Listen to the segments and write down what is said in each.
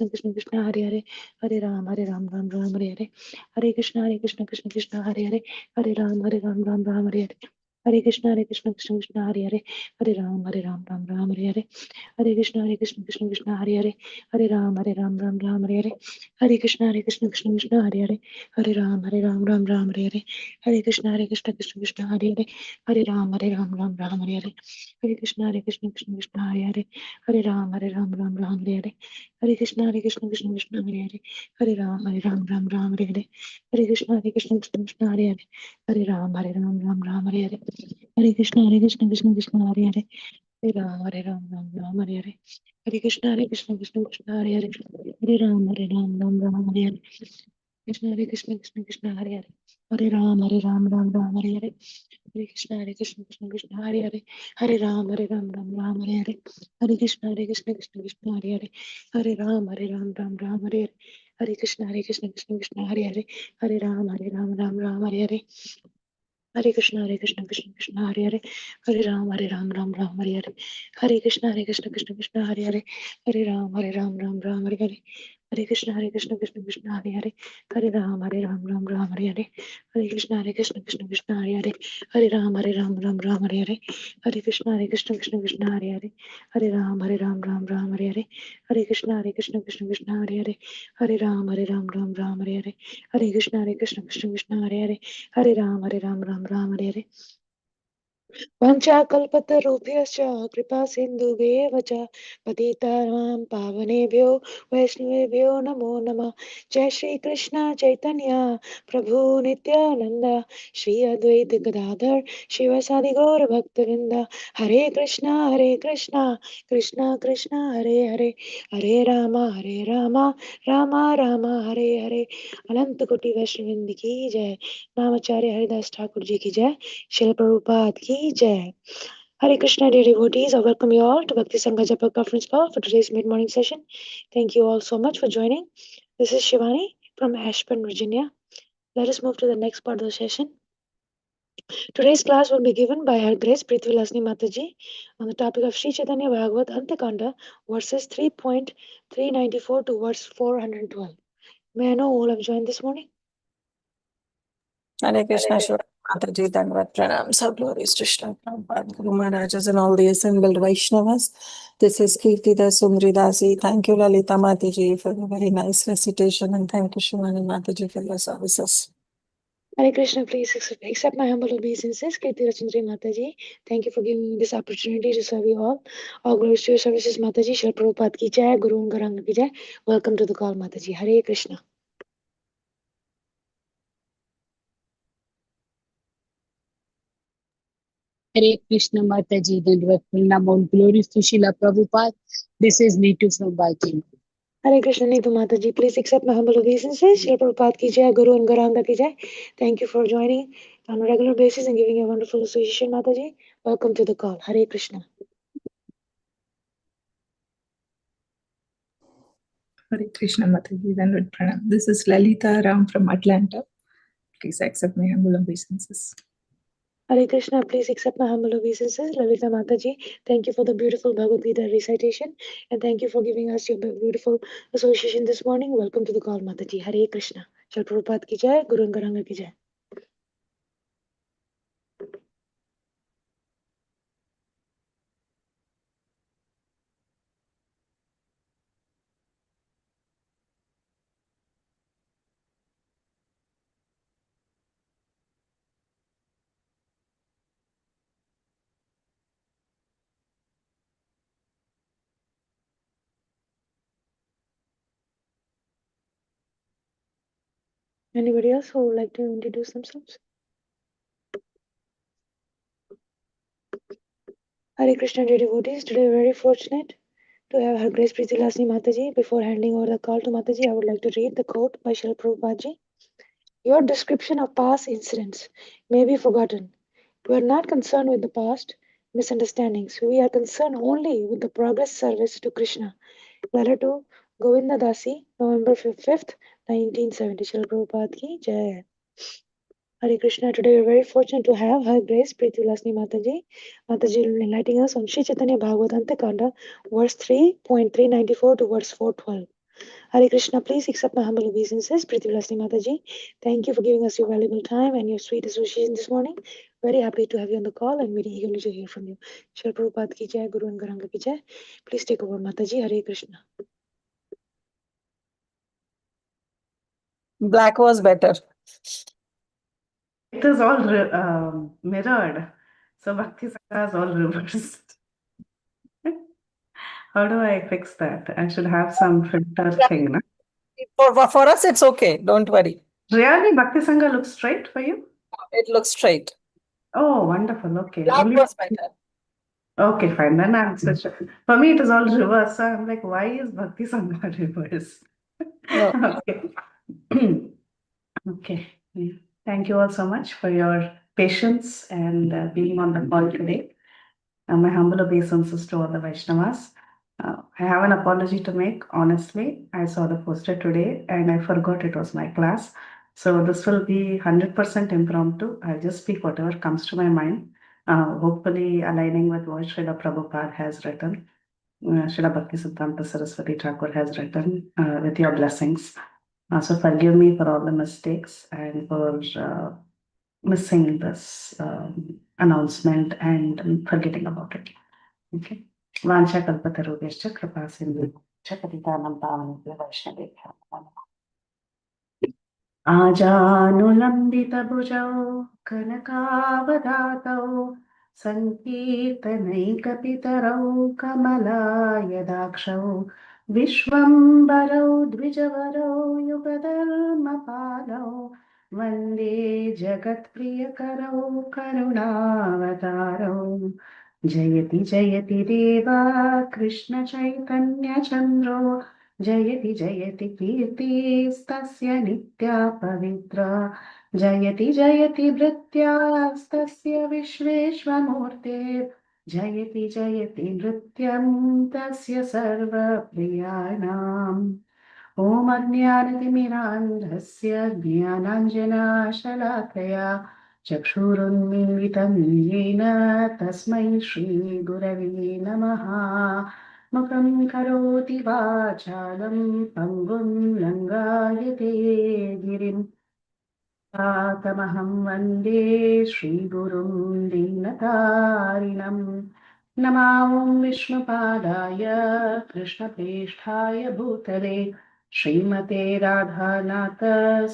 Krishna Krishna Krishna Hare Hare Hare Ram Ram Ram Hare Hare Hare Krishna Krishna Krishna Hare Hare Hare Ram Ram Ram Hare Hare Hare Krishna Krishna Krishna Hare Hare Hare Ram Ram Hare Hare Hare Krishna Krishna Krishna Hare Hare Hare Ram Ram Hare Hare Hare Krishna Krishna Krishna Hare Hare Hare Ram Ram Hare Hare Hare Krishna Krishna Krishna Hare Hare Hare Ram Ram Hare Hare Hare Krishna Krishna Krishna Hare Hare Hare Ram Ram Hare Hare Hare Krishna Krishna Krishna Hare Hare Hare Ram Ram Hare Hare Hare Krishna Krishna Krishna Hare Hare Hare Ram Ram Hare Hare Hare Krishna Krishna Krishna Hare Hare Hare Ram Ram Hare Hare Hare Krishna Krishna Krishna Hare Hare Hare Ram Ram Hare Hare Krishna Krishna Krishna Hare Hare Hare Ram Ram Hare Hare Hare Krishna Krishna Krishna Hare Hare Hare Ram Ram Hare Hare Hare Krishna Krishna Krishna Hare Hare Hare Ram Ram Hare Hare Hare Krishna Krishna Krishna Hare Hare Hare Ram Ram Hare Hare Hare Krishna Krishna Krishna Hare Hare Hare Ram Ram Hare Hare Hare Krishna Krishna Krishna Hare Hare Hare Ram Ram Hare Hare Hare Krishna Krishna Krishna Hare Hare Hare Ram Ram Hare Hare Hare Krishna Krishna Krishna Hare Hare Hare Ram Ram Hare Hare Hare Krishna Krishna Krishna Hare Hare Hare Ram Ram Hare Hare Hare Krishna Krishna Krishna Hare Hare Hare Ram Ram Hare Hare Hare Krishna Krishna Krishna Hare Hare Hare Ram Ram Hare Hare वंशाकल्पतरुभ्यश्च कृपा सिन्धुभ्येव च पतितानां पावनेभ्यो वैष्णवेभ्यो नमो नमः जय श्री कृष्ण चैतन्य प्रभु नित्यानंद श्री अद्वैत गदाधर शिवसादि गौर भक्तवृंद हरे कृष्णा कृष्णा कृष्णा हरे हरे हरे राम राम राम हरे हरे अनंत कोटि वैष्णवृंद की जय। नामाचार्य हरिदास ठाकुर जी की जय। Srila Prabhupada ki jai. Hare Krishna, dear devotees. I welcome you all to Bhakti Sangha Japa conference call for today's mid-morning session. Thank you all so much for joining. This is Shivani from Ashburn, Virginia. Let us move to the next part of the session. Today's class will be given by Her Grace Priti Vilasini Mataji on the topic of Sri Chaitanya Bhagavata-Antya verses 3.394 to verse 412. May I know all have joined this morning? Hare Krishna, Shri Mataji, Dandavat Pranam. So glories to Shri Prabhupada, Guru Maharajas, and all the assembled Vaishnavas. This is Kirti Sundari Dasi. Thank you, Lalita Mataji, for the very nice recitation, and thank you, Shivani Mataji, for your services. Hare Krishna, please accept my humble obeisances. Kirti Rachandri Mataji, thank you for giving me this opportunity to serve you all. All glories to your services, Mataji. Srila Prabhupada ki jai, Guru Garanga ki jai. Welcome to the call, Mataji. Hare Krishna. Hare Krishna Mataji, Dandavat Pranam. All glories to Srila Prabhupada. This is Neetu from Baitin. Hare Krishna, Neetu Mataji, please accept my humble obeisances. Srila Prabhupada ki jai, Guru and Garanga ki jai. Thank you for joining on a regular basis and giving a wonderful association, Mataji. Welcome to the call. Hare Krishna. Hare Krishna Mataji, Dandavat Pranam. This is Lalita Ram from Atlanta. Please accept my humble obeisances. Hare Krishna, please accept my humble obeisances. Lalita Mataji, thank you for the beautiful Bhagavad Gita recitation and thank you for giving us your beautiful association this morning. Welcome to the call, Mataji. Hare Krishna. Srila Prabhupada ki jai, Guru Garanga ki jai. Anybody else who would like to introduce themselves? Hare Krishna, dear devotees. Today we are very fortunate to have Her Grace Priti Vilasini Mataji. Before handing over the call to Mataji, I would like to read the quote by Srila Prabhupada ji. Your description of past incidents may be forgotten. We are not concerned with the past misunderstandings. We are concerned only with the progress service to Krishna. Letter to Govinda Dasi, November 5th, 1970. Srila Prabhupada ki jai. Hare Krishna. Today we are very fortunate to have Her Grace Priti Vilasini Mataji. Mataji will be enlightening us on Sri Chaitanya Bhagavata-Antya verse 3.394 to verse 412. Hare Krishna, please accept my humble obeisances. Priti Vilasini Mataji, thank you for giving us your valuable time and your sweet association this morning. Very happy to have you on the call and very eagerly to hear from you. Shri Prabhupada ki jai, Guru and Garanga ki jai. Please take over, Mataji. Hare Krishna. Black was better. It is all mirrored. So Bhakti Sangha is all reversed. How do I fix that? I should have some filter thing, no? For us, it's okay. Don't worry. Really, Bhakti Sangha looks straight for you? It looks straight. Oh, wonderful. Okay. Black Only was better. okay, fine. Then I'll switch it. For me, it is all reverse. So I'm like, why is Bhakti Sangha reverse? No. Okay. Okay. Yeah. Thank you all so much for your patience and being on the call today. My humble obeisances to all the Vaishnavas. I have an apology to make. Honestly, I saw the poster today and I forgot it was my class. So this will be 100% impromptu. I'll just speak whatever comes to my mind. Hopefully aligning with what Srila Prabhupada has written. Srila Bhakti Siddhanta Saraswati Thakur has written with your blessings. So forgive me for all the mistakes and for missing this announcement and forgetting about it. Okay. Vancha kalpatarubhyascha kripa sindhu patitanam pavanebhyo vaishnavebhyo namo namaः. आजानुलम्बितभुजौ कनकावदातौ सङ्कीर्तनैकपितरौ कमलायदाक्षौ विश्वम्भरौ द्विजवरौ युगधर्मपालौ वन्दे जगत्प्रियकरौ करुणावतारौ जयति जयति देवा कृष्णचैतन्यचन्द्रो जयति जयति कीर्तिस्तस्य नित्या पवित्रा जयति जयति भृत्यास्तस्य विश्वेश्वमूर्ते जयति जयति नृत्यं तस्य सर्वप्रियाणाम् ॐ अज्ञानतिमिरान्धस्य ज्ञानाञ्जनाशलाकया चक्षुरुन्मीलितं येन तस्मै श्रीगुरवे नमः मुखं करोति वाचालं पङ्गुं लङ्घयते गिरिं तमहं वन्दे श्रीगुरुं दीनतारिणम् नमां विष्णुपादाय कृष्णप्रेष्ठाय भूतले श्रीमते राधानाथ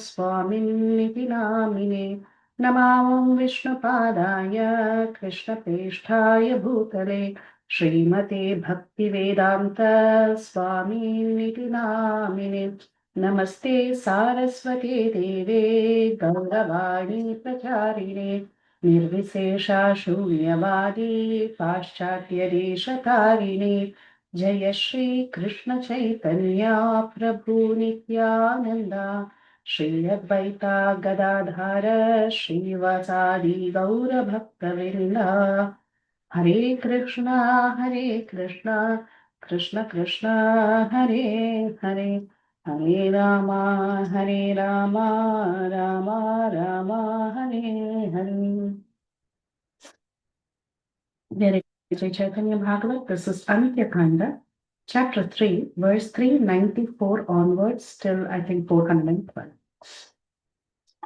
स्वामिन्निति नामिने नमां विष्णुपादाय कृष्णप्रेष्ठाय भूतले श्रीमते भक्तिवेदान्त स्वामिन्निति नामिने नमस्ते सारस्वते देवे गौरवाणी प्रचारिणे निर्विशेषा शून्यवादी पाश्चात्यदेशतारिणे जय श्री कृष्ण चैतन्य प्रभु नित्यानंद श्री अद्वैता गदाधर श्रीवासादि गौर भक्तवृंद हरे Krishna Krishna Krishna Hare Hare Hare Ram Ram Ram Hare Hare. There is Chaitanya Bhagavat. This is Antya Khanda, chapter 3, verse 394 onwards till I think 412.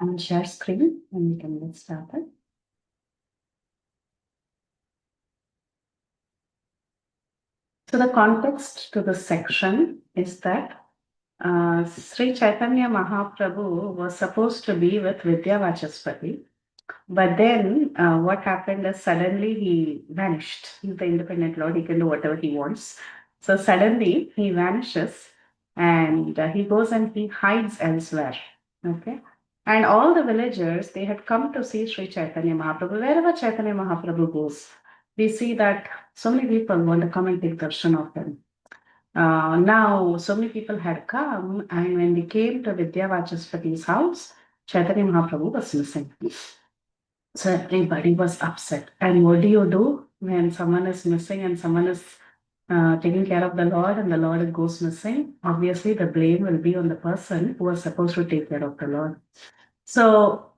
I will share screen and we can get started. So the context to this section is that Sri Chaitanya Mahaprabhu was supposed to be with Vidyavachaspati, but then what happened is suddenly he vanished. He's the independent Lord, he can do whatever he wants. So suddenly he vanishes and he goes and he hides elsewhere. Okay. And all the villagers, they had come to see Sri Chaitanya Mahaprabhu. Wherever Chaitanya Mahaprabhu goes, we see that so many people want to come and take darshan of him. Now, so many people had come, and when they came to Vidyavachaspati's house, Chaitanya Mahaprabhu was missing. So everybody was upset. And what do you do when someone is missing and someone is taking care of the Lord and the Lord goes missing? Obviously, the blame will be on the person who was supposed to take care of the Lord. So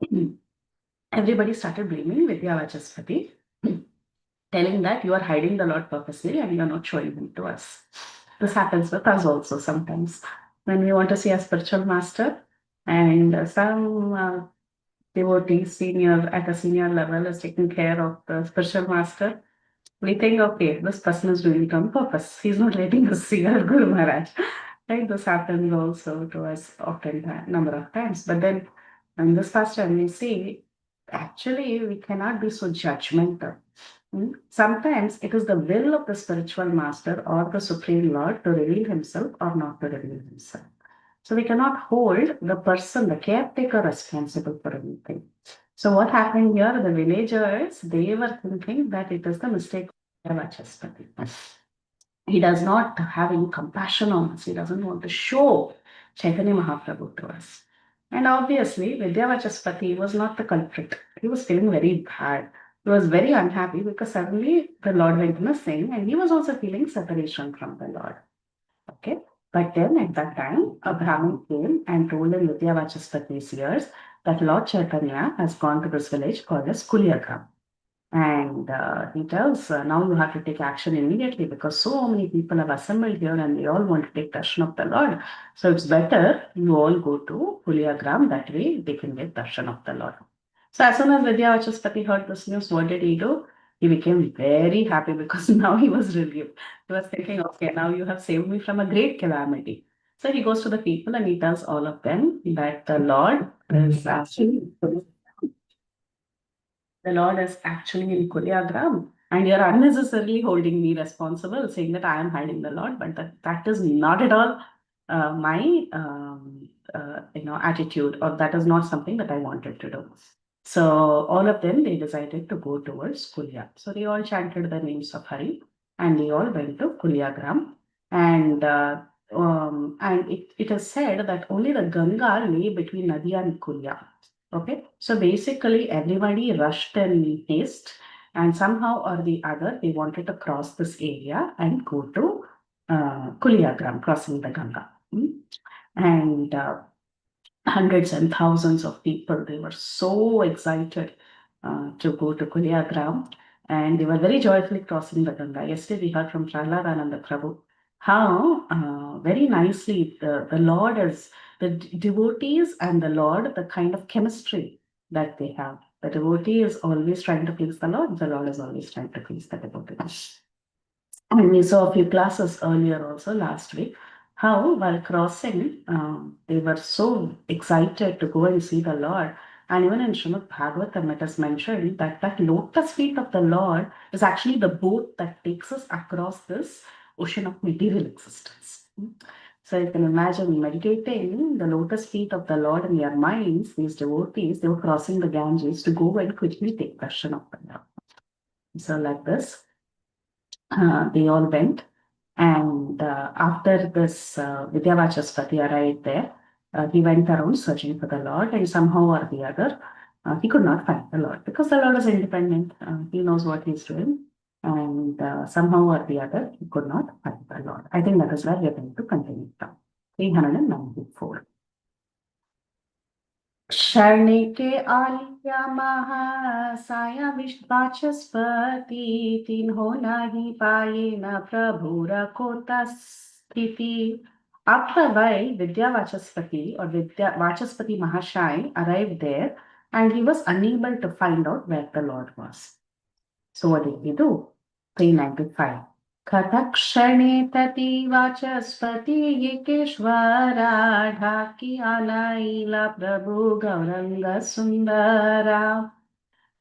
everybody started blaming Vidyavachaspati, telling that you are hiding the Lord purposely and you are not showing him to us. This happens with us also sometimes. when we want to see a spiritual master, and some devotee senior at a senior level is taking care of the spiritual master, we think, okay, this person is doing it on purpose. He's not letting us see our Guru Maharaj. Right? This happens also to us often number of times. But then in this pastime, we see actually we cannot be so judgmental. Sometimes it is the will of the spiritual master or the Supreme Lord to reveal himself or not to reveal himself. So we cannot hold the person, the caretaker, responsible for anything. So what happened here, the villagers, they were thinking that it is the mistake of Vachaspati. He does not have any compassion on us. He doesn't want to show Chaitanya Mahaprabhu to us. And obviously, Vidyavachaspati was not the culprit. He was feeling very bad. He was very unhappy because suddenly the Lord went missing and he was also feeling separation from the Lord. Okay. But then at that time, a Brahmin came and told in Vidyavachaspati's ears that Lord Chaitanya has gone to this village called as Kuliagram. And he tells, now you have to take action immediately because so many people have assembled here and they all want to take darshan of the Lord. So it's better you all go to Kuliagram, that way they can get darshan of the Lord. So as soon as Vidyavachaspati heard this news, what did he do? He became very happy because now he was relieved. He was thinking, okay, now you have saved me from a great calamity. So he goes to the people and he tells all of them that the Lord is actually in Kuliagram, and you're unnecessarily holding me responsible, saying that I am hiding the Lord, but that is not at all my attitude, or that is not something that I wanted to do. So all of them, they decided to go towards Kulya. So they all chanted the names of Hari, and they all went to Kulyagram, and it is said that only the Ganga lay between Nadia and Kulya. Okay, so basically everybody rushed in haste, and somehow or the other they wanted to cross this area and go to Kuliagram, crossing the Ganga. And hundreds and thousands of people, they were so excited to go to Kuliagram, and they were very joyfully crossing the Ganga. Yesterday we heard from Prahladananda Prabhu how very nicely the Lord is, the devotees and the Lord, the kind of chemistry that they have. The devotee is always trying to please the Lord is always trying to please the devotee. And we saw a few classes earlier also last week, how while crossing, they were so excited to go and see the Lord. And even in Srimad Bhagavatam, it is mentioned that that lotus feet of the Lord is actually the boat that takes us across this ocean of material existence. So you can imagine meditating the lotus feet of the Lord in their minds, these devotees, they were crossing the Ganges to go and quickly take darshan of the Lord. So like this, they all went. And after this Vidyavachaspati arrived there, he went around searching for the Lord, and somehow or the other, he could not find the Lord because the Lord is independent. He knows what he's doing. And somehow or the other, he could not find the Lord. I think that is where we are going to continue from. 394. क्षणिके Alia Mahasaya वाचस्पति तिन्हो नहीं पाए न प्रभु रखोता स्थिति. After a while, Vidyavachaspati or Vachaspati Mahashai arrived there, and he was unable to find out where the Lord was. So what did he do? 395. Kathakshane tati vachaspati yekeshwara dhaki anaila prabhu gauranga sundara.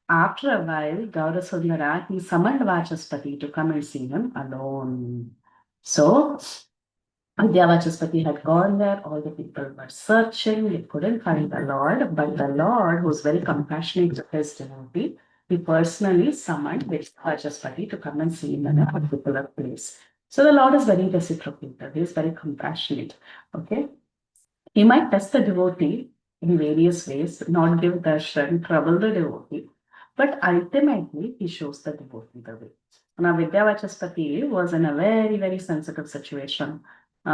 After a while, Gaurasundara, he summoned Vachaspati to come and see him alone. So Vidyavachaspati had gone there, all the people were searching, they couldn't find the Lord, but the Lord, who was very compassionate to his devotee, he personally summoned Vidyavachaspati to come and see him in a particular place. So the Lord is very reciprocated, he is very compassionate. Okay, he might test the devotee in various ways, not give darshan, trouble the devotee, but ultimately he shows the devotee the way. Now Vidyavachaspati was in a very, very sensitive situation.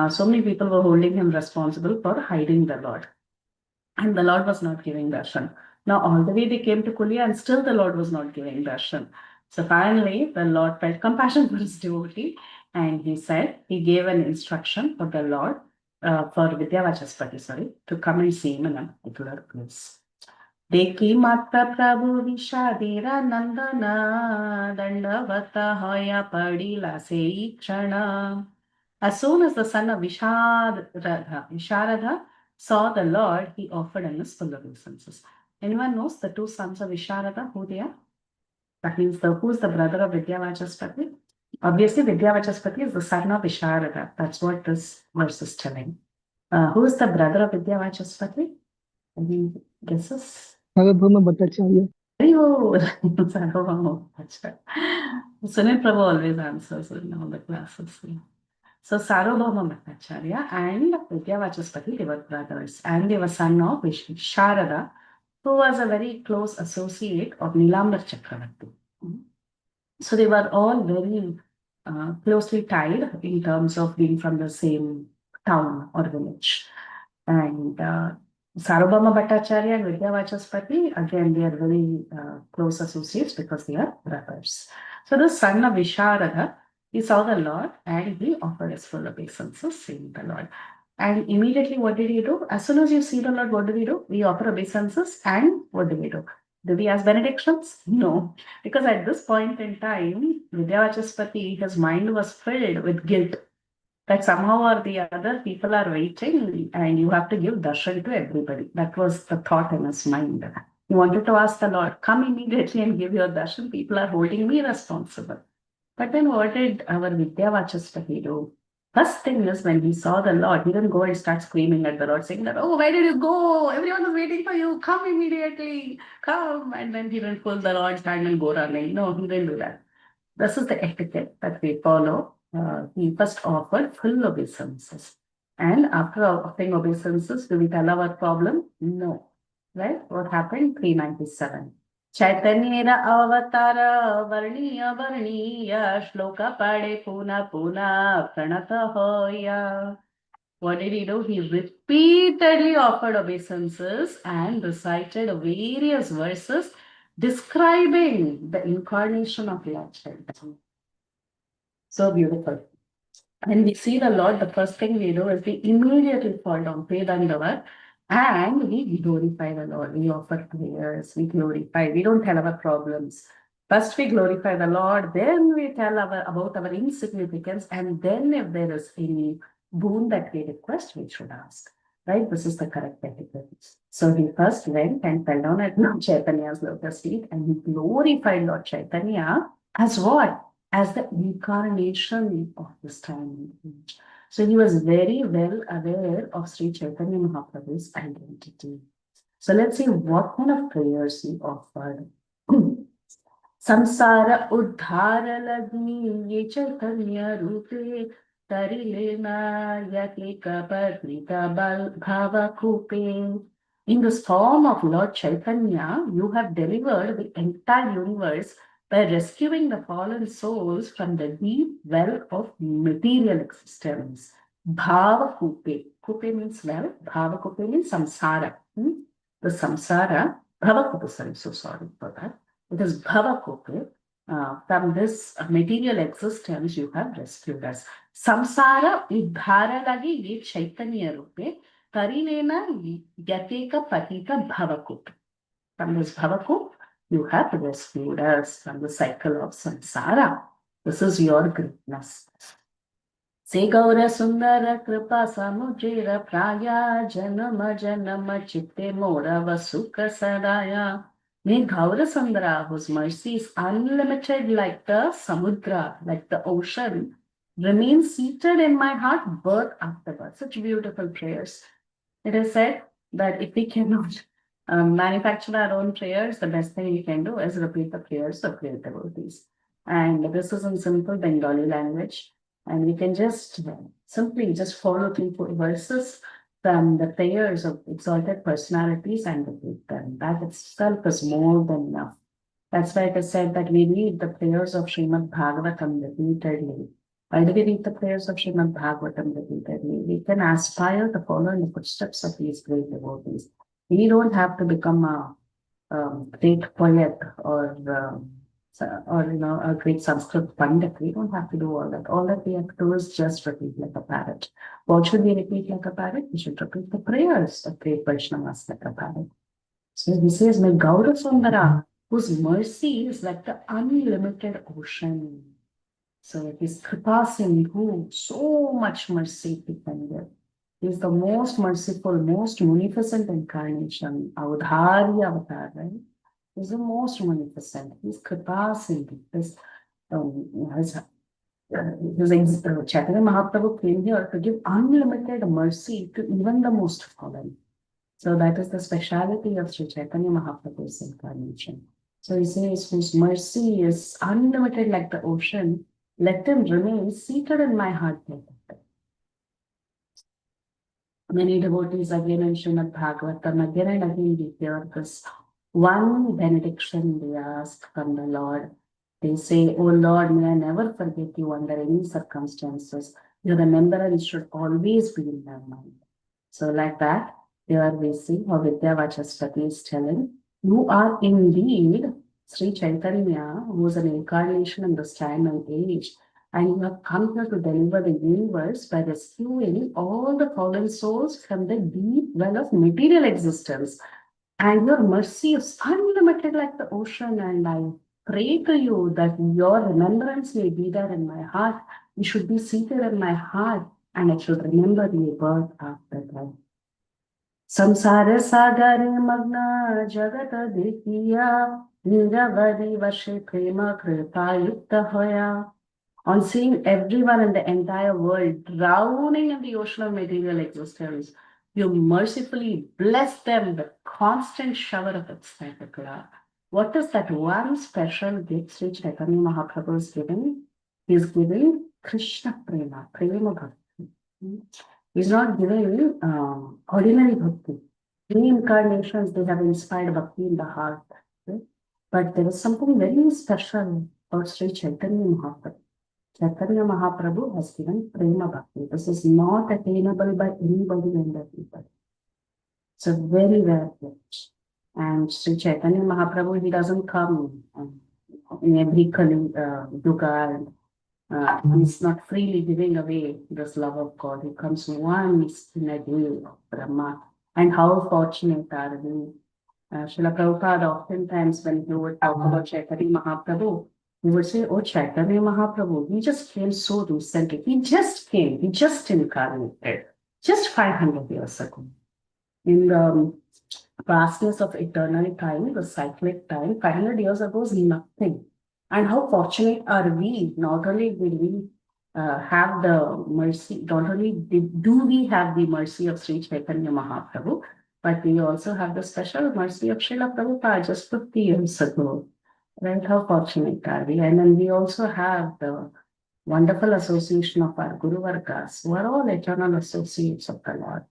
So many people were holding him responsible for hiding the Lord. And the Lord was not giving darshan. Now all the way they came to Kulya and still the Lord was not giving darshan. So finally the Lord felt compassion for his devotee and he said, he gave an instruction for the Lord for Vidyavachaspati, to come and see him in a particular place. Deki Mata Prabhu Vishadira Nandana Dandavata Hoya Padila Seichana. As soon as the son of Visharada saw the Lord, he offered him his full obeisances. Anyone knows the two sons of Visharada, who they are? That means who's the brother of Vidyavachaspati? Obviously, Vidyavachaspati is the son of Visharada. That's what this verse is telling. Who is the brother of Vidyavachaspati? Any guesses? Sarvabhauma Bhattacharya. Very good. Sarvabhauma Bhattacharya. Sunil Prabhu always answers in all the classes. Yeah. So Sarvabhauma Bhattacharya and Vidyavachaspati, they were brothers, and they were son of Sharada, who was a very close associate of Nilambar Chakravarti. So they were all very closely tied in terms of being from the same town or village. And Sarvabhauma Bhattacharya and Vidyavachaspati, again, they are very close associates because they are brothers. So the son of Visharada, he saw the Lord and he offered his full obeisances, seeing the Lord. And immediately, what did he do? As soon as you see the Lord, what do we do? We offer obeisances, and what do we do? Do we ask benedictions? No. Because at this point in time, Vidyavachaspati, his mind was filled with guilt that somehow or the other people are waiting and you have to give darshan to everybody. That was the thought in his mind. He wanted to ask the Lord, come immediately and give your darshan. People are holding me responsible. But then what did our Vidyavachaspati do? First thing is, when he saw the Lord, he didn't go and start screaming at the Lord, saying that, oh, where did you go? Everyone is waiting for you. Come immediately. Come. And then he didn't pull the Lord's hand and go running. No, he didn't do that. This is the etiquette that we follow. He first offered full obeisances. And after offering obeisances, do we tell our problem? No. Right? What happened? 397. Chaitanya avatara varniya varniya shloka pade puna puna pranata hoya. What did he do? He repeatedly offered obeisances and recited various verses describing the incarnation of Lord Chaitanya. So beautiful. When we see the Lord, the first thing we do is we immediately fall down, pay dandavat, and we glorify the Lord. We offer prayers, we glorify. We don't tell our problems. First we glorify the Lord, then we tell about our insignificance, and then if there is any boon that we request, we should ask. Right? This is the correct etiquette. So he first went and fell down at Lord Chaitanya's lotus feet, and he glorified Lord Chaitanya as what? As the incarnation of this time. So he was very well aware of Sri Chaitanya Mahaprabhu's identity. So let's see what kind of prayers he offered. Samsara uddhara lagni ye Chaitanya rupe tarilena yatika padrita bhava kupe. In this form of Lord Chaitanya, you have delivered the entire universe by rescuing the fallen souls from the deep well of material existence. Bhava kupe. Kupe means well. Bhava kupe means samsara. The samsara. Bhava kupe, sorry, so sorry for that. It is bhava kupe. From this material existence, you have rescued us. Samsara uddhara lagi ye Chaitanya rupe tarilena yateka patita bhava kupe. From this bhava kupe, you have rescued us from the cycle of samsara. This is your greatness. Se gaura sundara kripa samujira praya janama janama chitte mora vasuka sadaya. May Gaura Sundara, whose mercy is unlimited like the samudra, like the ocean, remain seated in my heart birth after birth. Such beautiful prayers. It is said that if we cannot manufacture our own prayers, the best thing we can do is repeat the prayers of great devotees. And this is in simple Bengali language. And we can just simply follow 3-4 verses from the prayers of exalted personalities and repeat them. That itself is more than enough. That's why it is said that we read the prayers of Srimad Bhagavatam repeatedly. Why do we read the prayers of Srimad Bhagavatam repeatedly? We can aspire to follow in the footsteps of these great devotees. We don't have to become a great poet or or a great Sanskrit Pandit. We don't have to do all that. All that we have to do is just repeat like a parrot. What should we repeat like a parrot? We should repeat the prayers of great Vaishnavas like a parrot. So he says, "My Gaura Sundara, whose mercy is like the unlimited ocean." So his Kripa Sindhu, so much mercy he can give. He is the most merciful, most munificent incarnation, Avdhari Avatar, right? He's the most munificent. He's Kripa Sindhu. Chaitanya Mahaprabhu came here to give unlimited mercy to even the most fallen. So that is the speciality of Sri Chaitanya Mahaprabhu's incarnation. So he says, whose mercy is unlimited like the ocean, let him remain seated in my heart. Many devotees again in Srimad Bhagavatam, again and again we hear this one benediction they ask from the Lord. They say, "Oh Lord, may I never forget you under any circumstances. Your remembrance should always be in my mind." So like that, here we see how Vidyavachaspati is telling, you are indeed Sri Chaitanya, who is an incarnation in this time and age, and you have come here to deliver the universe by rescuing all the fallen souls from the deep well of material existence. And your mercy is unlimited like the ocean, and I pray to you that your remembrance may be there in my heart. You should be seated in my heart, and I should remember you birth after death. संसार सागर मग्न जगत देखिया निरवधि वर्षे प्रेम कृपा युक्त होया. On seeing everyone in the entire world drowning in the ocean of material existence, you mercifully bless them with constant shower of ecstatic love. What is that one special gift Sri Chaitanya Mahaprabhu is giving? He is giving Krishna Prema, Prema Bhakti. He's not giving ordinary bhakti. Many incarnations, they have inspired bhakti in the heart. Okay? But there is something very special about Sri Chaitanya Mahaprabhu. Chaitanya Mahaprabhu has given prema bhakti. This is not attainable by anybody and everybody. It's a very rare gift. And Sri Chaitanya Mahaprabhu, he doesn't come in every yuga. He's not freely giving away this love of God. He comes once in a day of Brahma. And how fortunate are we? Srila Prabhupada, oftentimes when he would talk about Chaitanya Mahaprabhu, he would say, "Oh, Chaitanya Mahaprabhu, he just came so recently. He just came. He just incarnated just 500 years ago." In the vastness of eternal time, the cyclic time, 500 years ago is nothing. And how fortunate are we? Not only did we have the mercy, not only do we have the mercy of Sri Chaitanya Mahaprabhu, but we also have the special mercy of Srila Prabhupada just 50 years ago. Right? How fortunate are we? And then we also have the wonderful association of our Guru Vargas, who are all eternal associates of the Lord.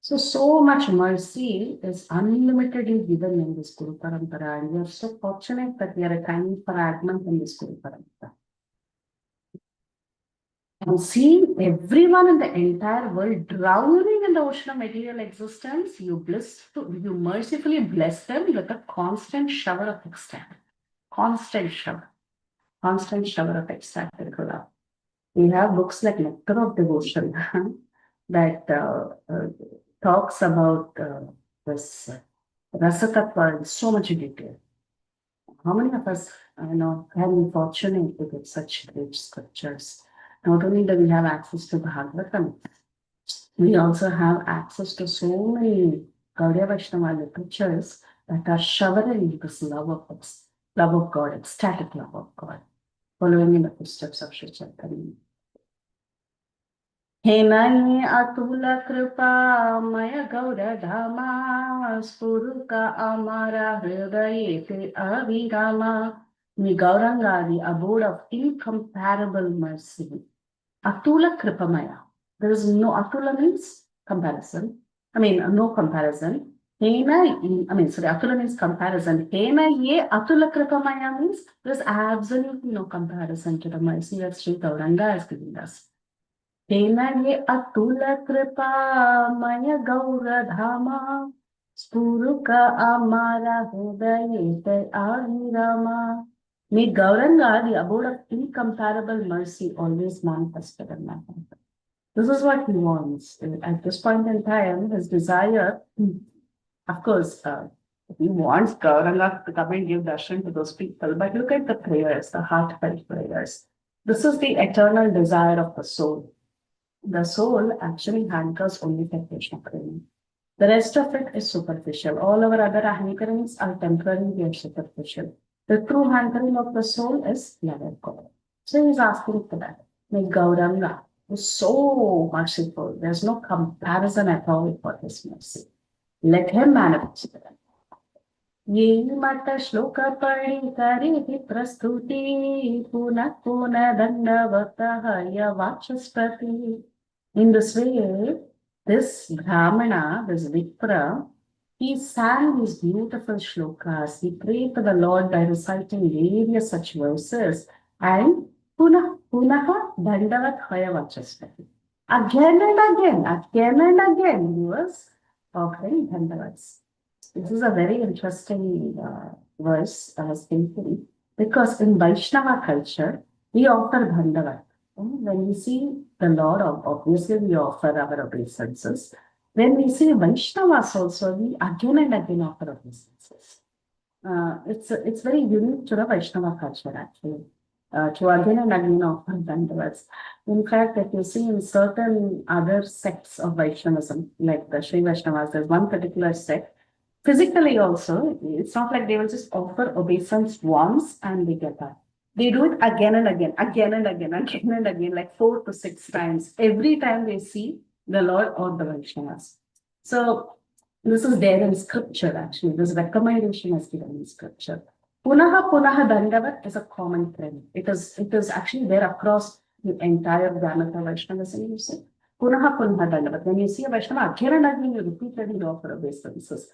So much mercy is unlimitedly given in this Guru Parampara, and we are so fortunate that we are a tiny fragment in this Guru Parampara. And seeing everyone in the entire world drowning in the ocean of material existence, you mercifully bless them with a constant shower of ecstatic. Constant shower of ecstatic love. We have books like Nectar of Devotion that talks about this Rasatattva in so much detail. How many of us have been fortunate to get such rich scriptures? Not only do we have access to Bhagavatam, we also have access to so many Gaudiya Vaishnava literatures that are showering this love of God, ecstatic love of God, following in the footsteps of Sri Chaitanya. हे नये अतुल कृपा मय गौर धामा स्फुरुका अमरा हृदय te avirama. Me Gauranga, the abode of incomparable mercy. Atula Kripamaya. There is no Atula means comparison. No comparison. Atula means comparison. Hena ye Atula Kripamaya means there is absolutely no comparison to the mercy that Sri Gauranga has given us. Hena ye Atula Kripa Maya Gaura Dhama Spuruka Amara Hudayete Avirama. May Gauranga, the abode of incomparable mercy, always manifested in my life. This is what he wants. At this point in time, his desire, of course, he wants Gauranga to come and give darshan to those people. But look at the prayers, the heartfelt prayers. This is the eternal desire of the soul. The soul actually hankers only for Krishna Prema. The rest of it is superficial. All our other hankerings are temporary and superficial. The true hankering of the soul is love of God. So he's asking for that. May Gauranga is so merciful. There's no comparison at all for his mercy. Let him manifest it. ये मत श्लोक पढ़ी करी प्रस्तुति पुनः पुनः दंडवतः वाचस्पति. In this way, this Brahmana, this Vipra, he sang these beautiful shlokas. He prayed to the Lord by reciting various such verses and punah dandavat haya vachaspati. Again and again, he was offering dandavats. This is a very interesting verse I was thinking, because in Vaishnava culture, we offer dandavat. When we see the Lord, obviously we offer our obeisances. When we see Vaishnavas also, we again and again offer obeisances. It's very unique to the Vaishnava culture actually, to again and again offer dandavats. In fact, if you see in certain other sects of Vaishnavism, like the Sri Vaishnavas, there's one particular sect. Physically also, it's not like they will just offer obeisance once and they get that. They do it again and again, like 4 to 6 times, every time they see the Lord or the Vaishnavas. So this is there in scripture actually. This recommendation is given in scripture. Punaha dandavat is a common trend. It is actually there across the entire Gamata Vaishnavism, you see. Punaha dandavat. When you see a Vaishnava, again and again you repeatedly offer obeisances.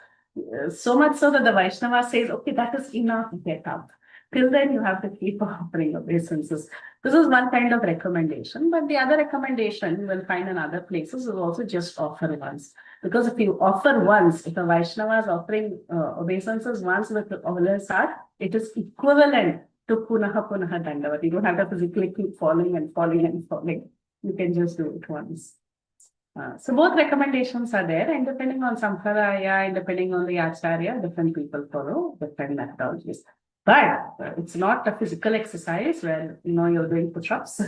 So much so that the Vaishnava says, okay, that is enough, get up. Till then, you have to keep offering obeisances. This is one kind of recommendation, but the other recommendation you will find in other places is also just offer once. Because if you offer once, if a Vaishnava is offering obeisances once with all his heart, it is equivalent to punaha dandavat. You don't have to physically keep falling. You can just do it once. So both recommendations are there, and depending on Sampradaya and depending on the Acharya, different people follow different methodologies. But it's not a physical exercise where you're doing push-ups.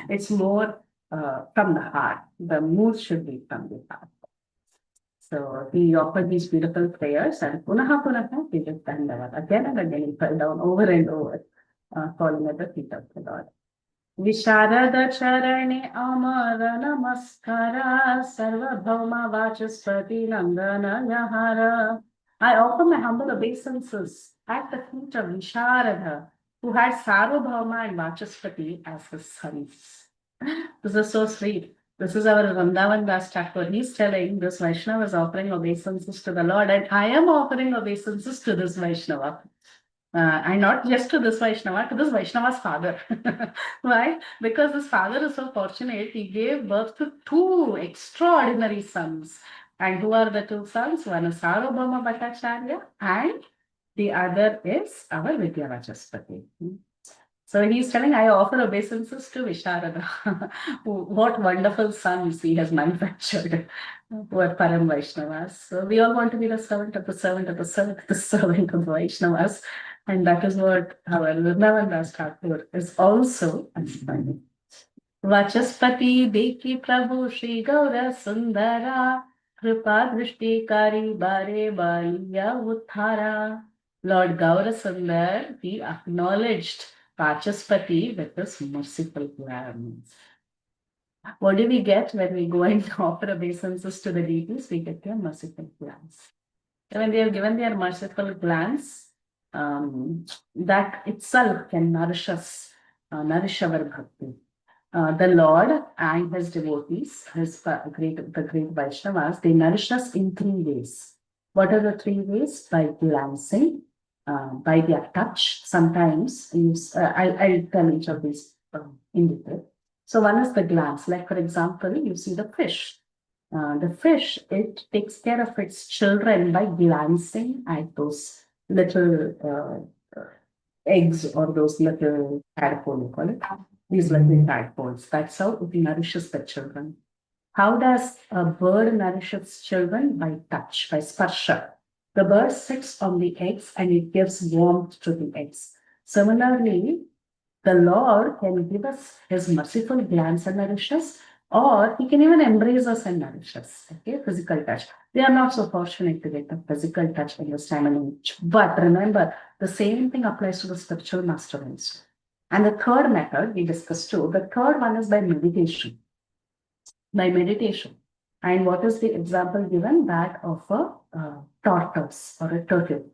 It's more from the heart. The mood should be from the heart. So he offered these beautiful prayers, and punaha, he did dandavat. Again and again, he fell down over and over, falling at the feet of the Lord. Visharada charane amara namaskara sarvabhauma vachaspati nandana yahara. I offer my humble obeisances at the feet of Visharada, who had Sarvabhauma and Vachaspati as his sons. This is so sweet. This is our Vrindavan Das Thakur. He's telling this Vaishnava is offering obeisances to the Lord, and I am offering obeisances to this Vaishnava. And not just to this Vaishnava, to this Vaishnava's father. Why? Because his father is so fortunate, he gave birth to 2 extraordinary sons. And who are the 2 sons? One is Sarvabhauma Bhattacharya and the other is our Vidyavachaspati. So he's telling, I offer obeisances to Visharada. What wonderful sons he has manufactured, who are Param Vaishnavas. So we all want to be the servant of the servant of the servant of the servant of the Vaishnavas. And that is what our Vrindavan Das Thakur is also aspiring. Vachaspati Beki Prabhu Shri Gaura Sundara Kripa Drishti Kari Bare Baliya Uthara. Lord Gaura Sundar, he acknowledged Vachaspati with his merciful glance. What do we get when we go and offer obeisances to the deities? We get their merciful glance. And when they have given their merciful glance, that itself can nourish us, nourish our bhakti. The Lord and his devotees, the great Vaishnavas, they nourish us in 3 ways. What are the 3 ways? By glancing, by their touch. Sometimes, I'll tell each of these in detail. So one is the glance. Like for example, you see the fish. The fish, it takes care of its children by glancing at those little eggs or those little tadpole, you call it. These little tadpoles. That's how it nourishes the children. How does a bird nourish its children? By touch, by sparsha. The bird sits on the eggs and it gives warmth to the eggs. Similarly, the Lord can give us his merciful glance and nourish us, or he can even embrace us and nourish us. Okay, physical touch. We are not so fortunate to get the physical touch in this time and age. But remember, the same thing applies to the spiritual master also. And the third method we discussed too, the third one is by meditation. By meditation. And what is the example given? That of a tortoise or a turtle.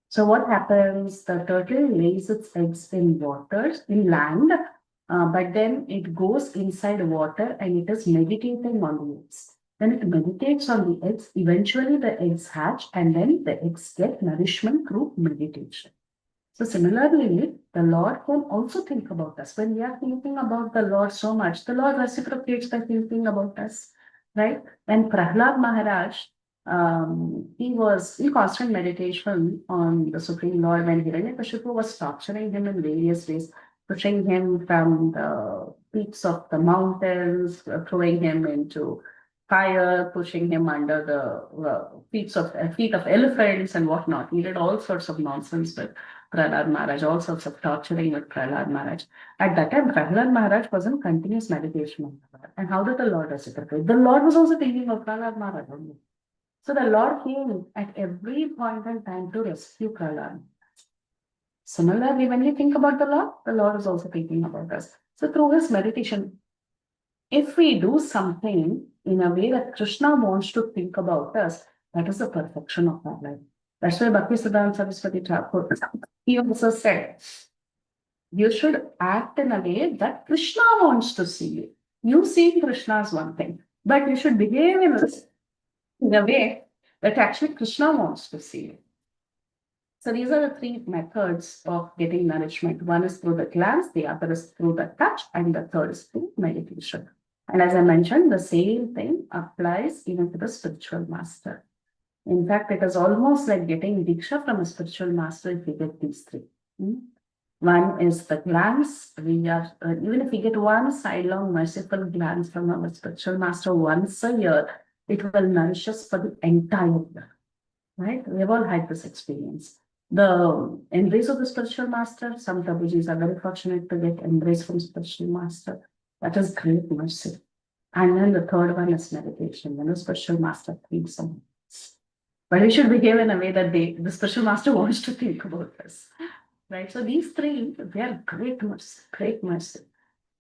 So what happens? The turtle lays its eggs in water, in land, but then it goes inside water and it is meditating on the eggs. When it meditates on the eggs, eventually the eggs hatch and then the eggs get nourishment through meditation. So similarly, the Lord can also think about us. When we are thinking about the Lord so much, the Lord reciprocates by thinking about us, right? When Prahlad Maharaj, he was in constant meditation on the Supreme Lord when Hiranyakashipu was torturing him in various ways, pushing him from the peaks of the mountains, throwing him into fire, pushing him under the feet of elephants and whatnot. He did all sorts of nonsense with Prahlad Maharaj, all sorts of torturing with Prahlad Maharaj. At that time, Prahlad Maharaj was in continuous meditation. And how did the Lord reciprocate? The Lord was also thinking of Prahlad Maharaj only. So the Lord came at every point in time to rescue Prahlad. Similarly, when we think about the Lord is also thinking about us. So through his meditation, if we do something in a way that Krishna wants to think about us, that is the perfection of our life. That's why Bhaktisiddhanta Saraswati Thakur, he also said, you should act in a way that Krishna wants to see you. You seeing Krishna is one thing, but you should behave in a way that actually Krishna wants to see you. So these are the three methods of getting nourishment. One is through the glance, the other is through the touch, and the third is through meditation. And as I mentioned, the same thing applies even to the spiritual master. In fact, it is almost like getting diksha from a spiritual master if we get these three. One is the glance. We are even if we get one sidelong merciful glance from our spiritual master once a year, it will nourish us for the entire year. Right? We have all had this experience. The embrace of the spiritual master, some Prabhujis are very fortunate to get embrace from spiritual master. That is great mercy. And then the third one is meditation. When the spiritual master thinks about us. But we should behave in a way that the spiritual master wants to think about us. Right? So these three, they are great mercy.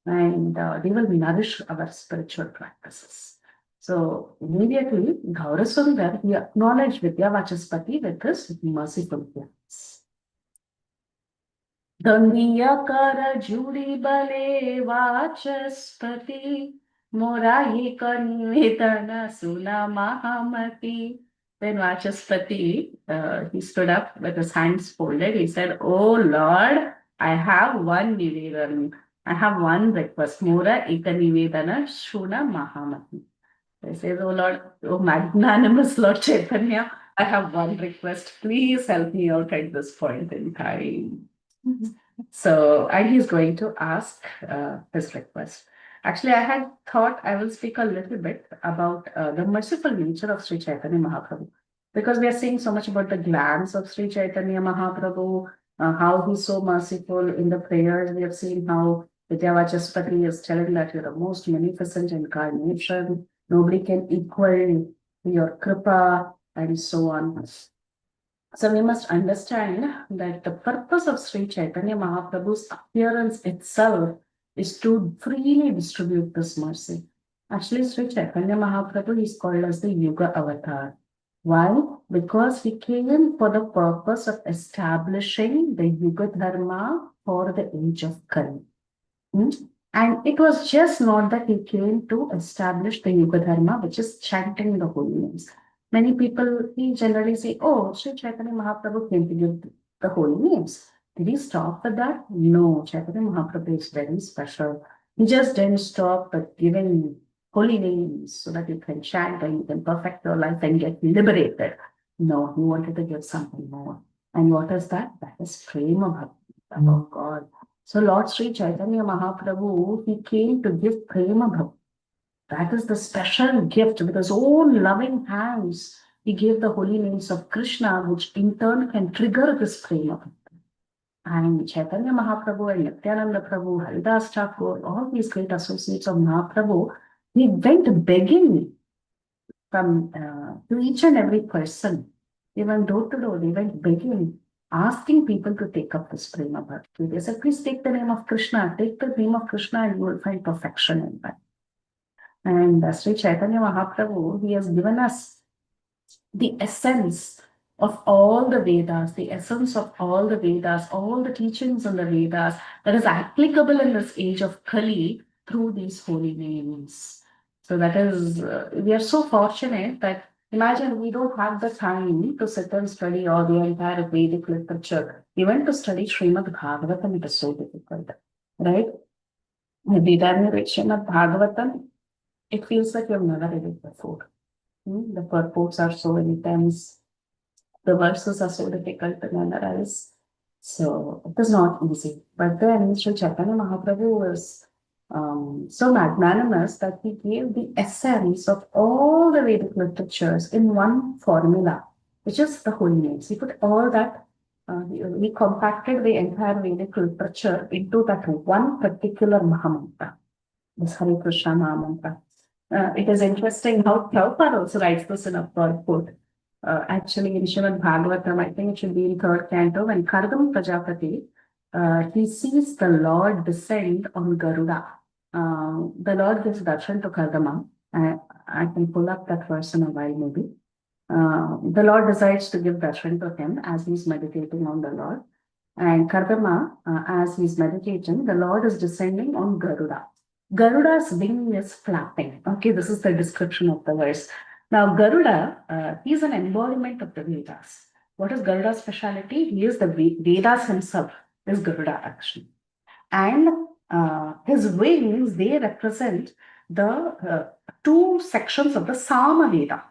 And they will nourish our spiritual practices. So immediately, Gaurasundar, he acknowledged Vidyavachaspati with his merciful glance. Dandiya kara juri bale vachaspati, morayi kanvedana suna mahamati. Then Vachaspati, he stood up with his hands folded. He said, "Oh Lord, I have one nivedan. I have one request. Mora eka nivedana shuna mahamati." I say, "Oh Lord, oh magnanimous Lord Chaitanya, I have one request. Please help me out at this point in time." So, and he's going to ask his request. Actually, I had thought I will speak a little bit about the merciful nature of Sri Chaitanya Mahaprabhu, because we are seeing so much about the glance of Sri Chaitanya Mahaprabhu, how he's so merciful in the prayers. We have seen how Vidyavachaspati is telling that you're the most magnificent incarnation. Nobody can equal your kripa and so on. So we must understand that the purpose of Sri Chaitanya Mahaprabhu's appearance itself is to freely distribute this mercy. Actually, Sri Chaitanya Mahaprabhu is called as the Yuga Avatar. Why? Because he came for the purpose of establishing the Yuga Dharma for the age of Kali. And it was just not that he came to establish the Yuga Dharma, which is chanting the holy names. Many people, we generally say, "Oh, Sri Chaitanya Mahaprabhu came to give the holy names." Did he stop with that? No, Chaitanya Mahaprabhu is very special. He just didn't stop at giving holy names so that you can chant and you can perfect your life and get liberated. No, he wanted to give something more. And what is that? That is prema bhakti. love of God. So Lord Sri Chaitanya Mahaprabhu, he came to give Prema Bhakti. That is the special gift. With his own loving hands, he gave the holy names of Krishna, which in turn can trigger this Prema Bhakti. And Chaitanya Mahaprabhu and Nityananda Prabhu, Haridas Thakur, all these great associates of Mahaprabhu, he went begging from to each and every person. They went door to door, they went begging, asking people to take up this Prema Bhakti. They said, please take the name of Krishna, take the name of Krishna, and you will find perfection in that. And Sri Chaitanya Mahaprabhu, he has given us the essence of all the Vedas, the essence of all the Vedas, all the teachings in the Vedas that is applicable in this age of Kali through these holy names. So that is, we are so fortunate that imagine we don't have the time to sit and study all the entire Vedic literature. Even to study Srimad Bhagavatam, it is so difficult, right? The Srimad Bhagavatam, it feels like you've never read it before. The purports are so intense. The verses are so difficult to memorize. So it is not easy. But then Sri Chaitanya Mahaprabhu was so magnanimous that he gave the essence of all the Vedic literatures in one formula, which is the holy names. He put all that, he compacted the entire Vedic literature into that one particular Mahamantra, this Hare Krishna Mahamantra. It is interesting how Prabhupada also writes this in a purport. Actually, in Srimad Bhagavatam, I think it should be in third canto, when Kardam Prajapati, he sees the Lord descend on Garuda. The Lord gives darshan to Kardama. I can pull up that verse in a while, maybe. The Lord decides to give darshan to him as he's meditating on the Lord. And Kardama, as he's meditating, the Lord is descending on Garuda. Garuda's wing is flapping. Okay, this is the description of the verse. Now, Garuda, he is an embodiment of the Vedas. What is Garuda's speciality? He is the Vedas himself, is Garuda actually. And his wings, they represent the two sections of the Samaveda.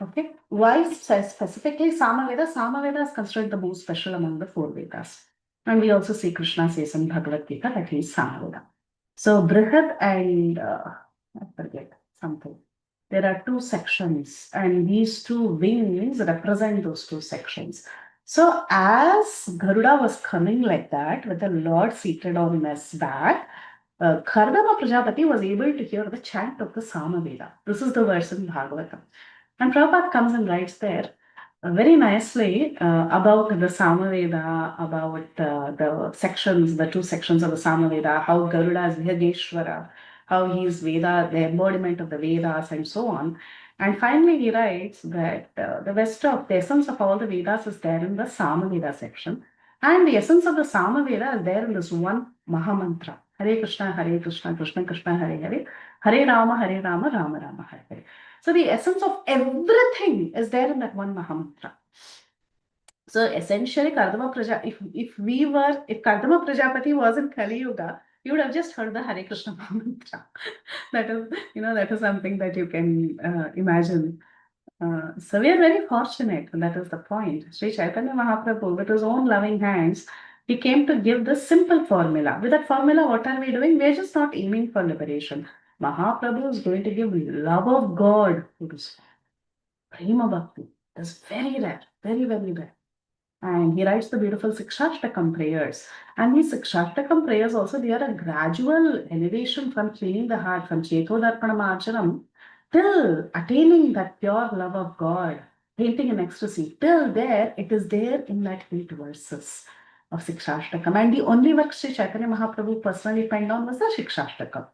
Okay, why specifically Samaveda? Samaveda is considered the most special among the four Vedas. And we also see Krishna says in Bhagavad Gita that he is Samaveda. So Brihad and I forget something. There are two sections, and these two wings represent those two sections. So as Garuda was coming like that, with the Lord seated on his back, Kardama Prajapati was able to hear the chant of the Samaveda. This is the verse in Bhagavatam. And Prabhupada comes and writes there very nicely about the Samaveda, about the sections, the two sections of the Samaveda, how Garuda is Yageshwara, how he is Veda, the embodiment of the Vedas, and so on. And finally, he writes that the essence of all the Vedas is there in the Samaveda section. And the essence of the Samaveda is there in this one Mahamantra. Hare Krishna, Krishna Krishna, Hare Hare, Hare Rama, Rama Rama, Hare Hare. So the essence of everything is there in that one Mahamantra. So essentially, Kardama if Kardama Prajapati was in Kali Yuga, you would have just heard the Hare Krishna Mahamantra. that is something that you can imagine. So we are very fortunate, and that is the point. Sri Chaitanya Mahaprabhu, with his own loving hands, he came to give the simple formula. With that formula, what are we doing? We are just not aiming for liberation. Mahaprabhu is going to give love of God to this Prema Bhakti. That's very rare, very, very rare. And he writes the beautiful Sikshashtakam prayers. And these Sikshashtakam prayers also, they are a gradual elevation from cleaning the heart, from Chetodarpanam till attaining that pure love of God, painting in ecstasy. Till there, it is there in that 8 verses of Sikshashtakam. And the only work Sri Chaitanya Mahaprabhu personally penned on was the Sikshashtakam.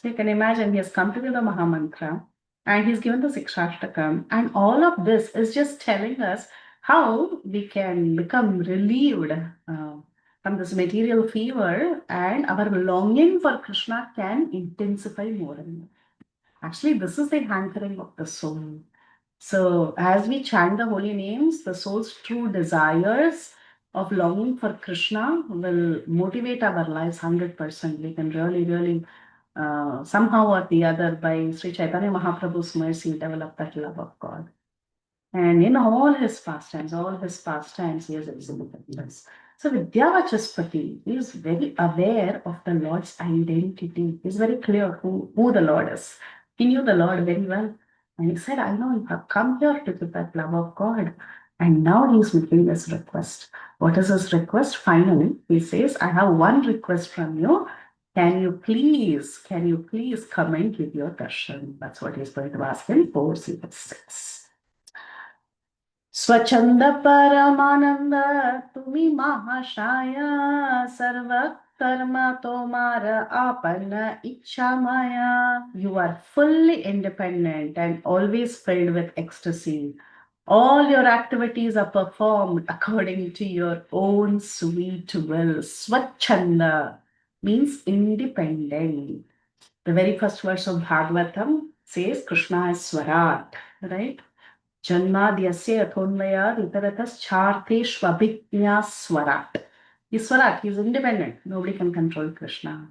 So you can imagine he has come to the Mahamantra and he's given the Sikshashtakam. And all of this is just telling us how we can become relieved from this material fever, and our longing for Krishna can intensify more and more. Actually, this is the hankering of the soul. So as we chant the holy names, the soul's true desires of longing for Krishna will motivate our lives 100%. We can really, really somehow or the other, by Sri Chaitanya Mahaprabhu's mercy, develop that love of God. And in all his pastimes, he has exhibited this. So Vidyavachaspati is very aware of the Lord's identity. He's very clear who the Lord is. He knew the Lord very well. And he said, I know you have come here to give that love of God. And now he's making this request. What is his request? Finally, he says, I have one request from you. Can you please come and give your darshan? That's what he's going to ask in 406. स्वच्छंद परमानंद तुम्ही महाशाया सर्व कर्म तोमार आपन इच्छामया. You are fully independent and always filled with ecstasy. All your activities are performed according to your own sweet will. Swachanda means independent. The very first verse of Bhagavatam says Krishna is Swarat, right? Janmadyasya athonvayad itaratas-charteshvabhijñā swarat. He's Swarat, he's independent. Nobody can control Krishna.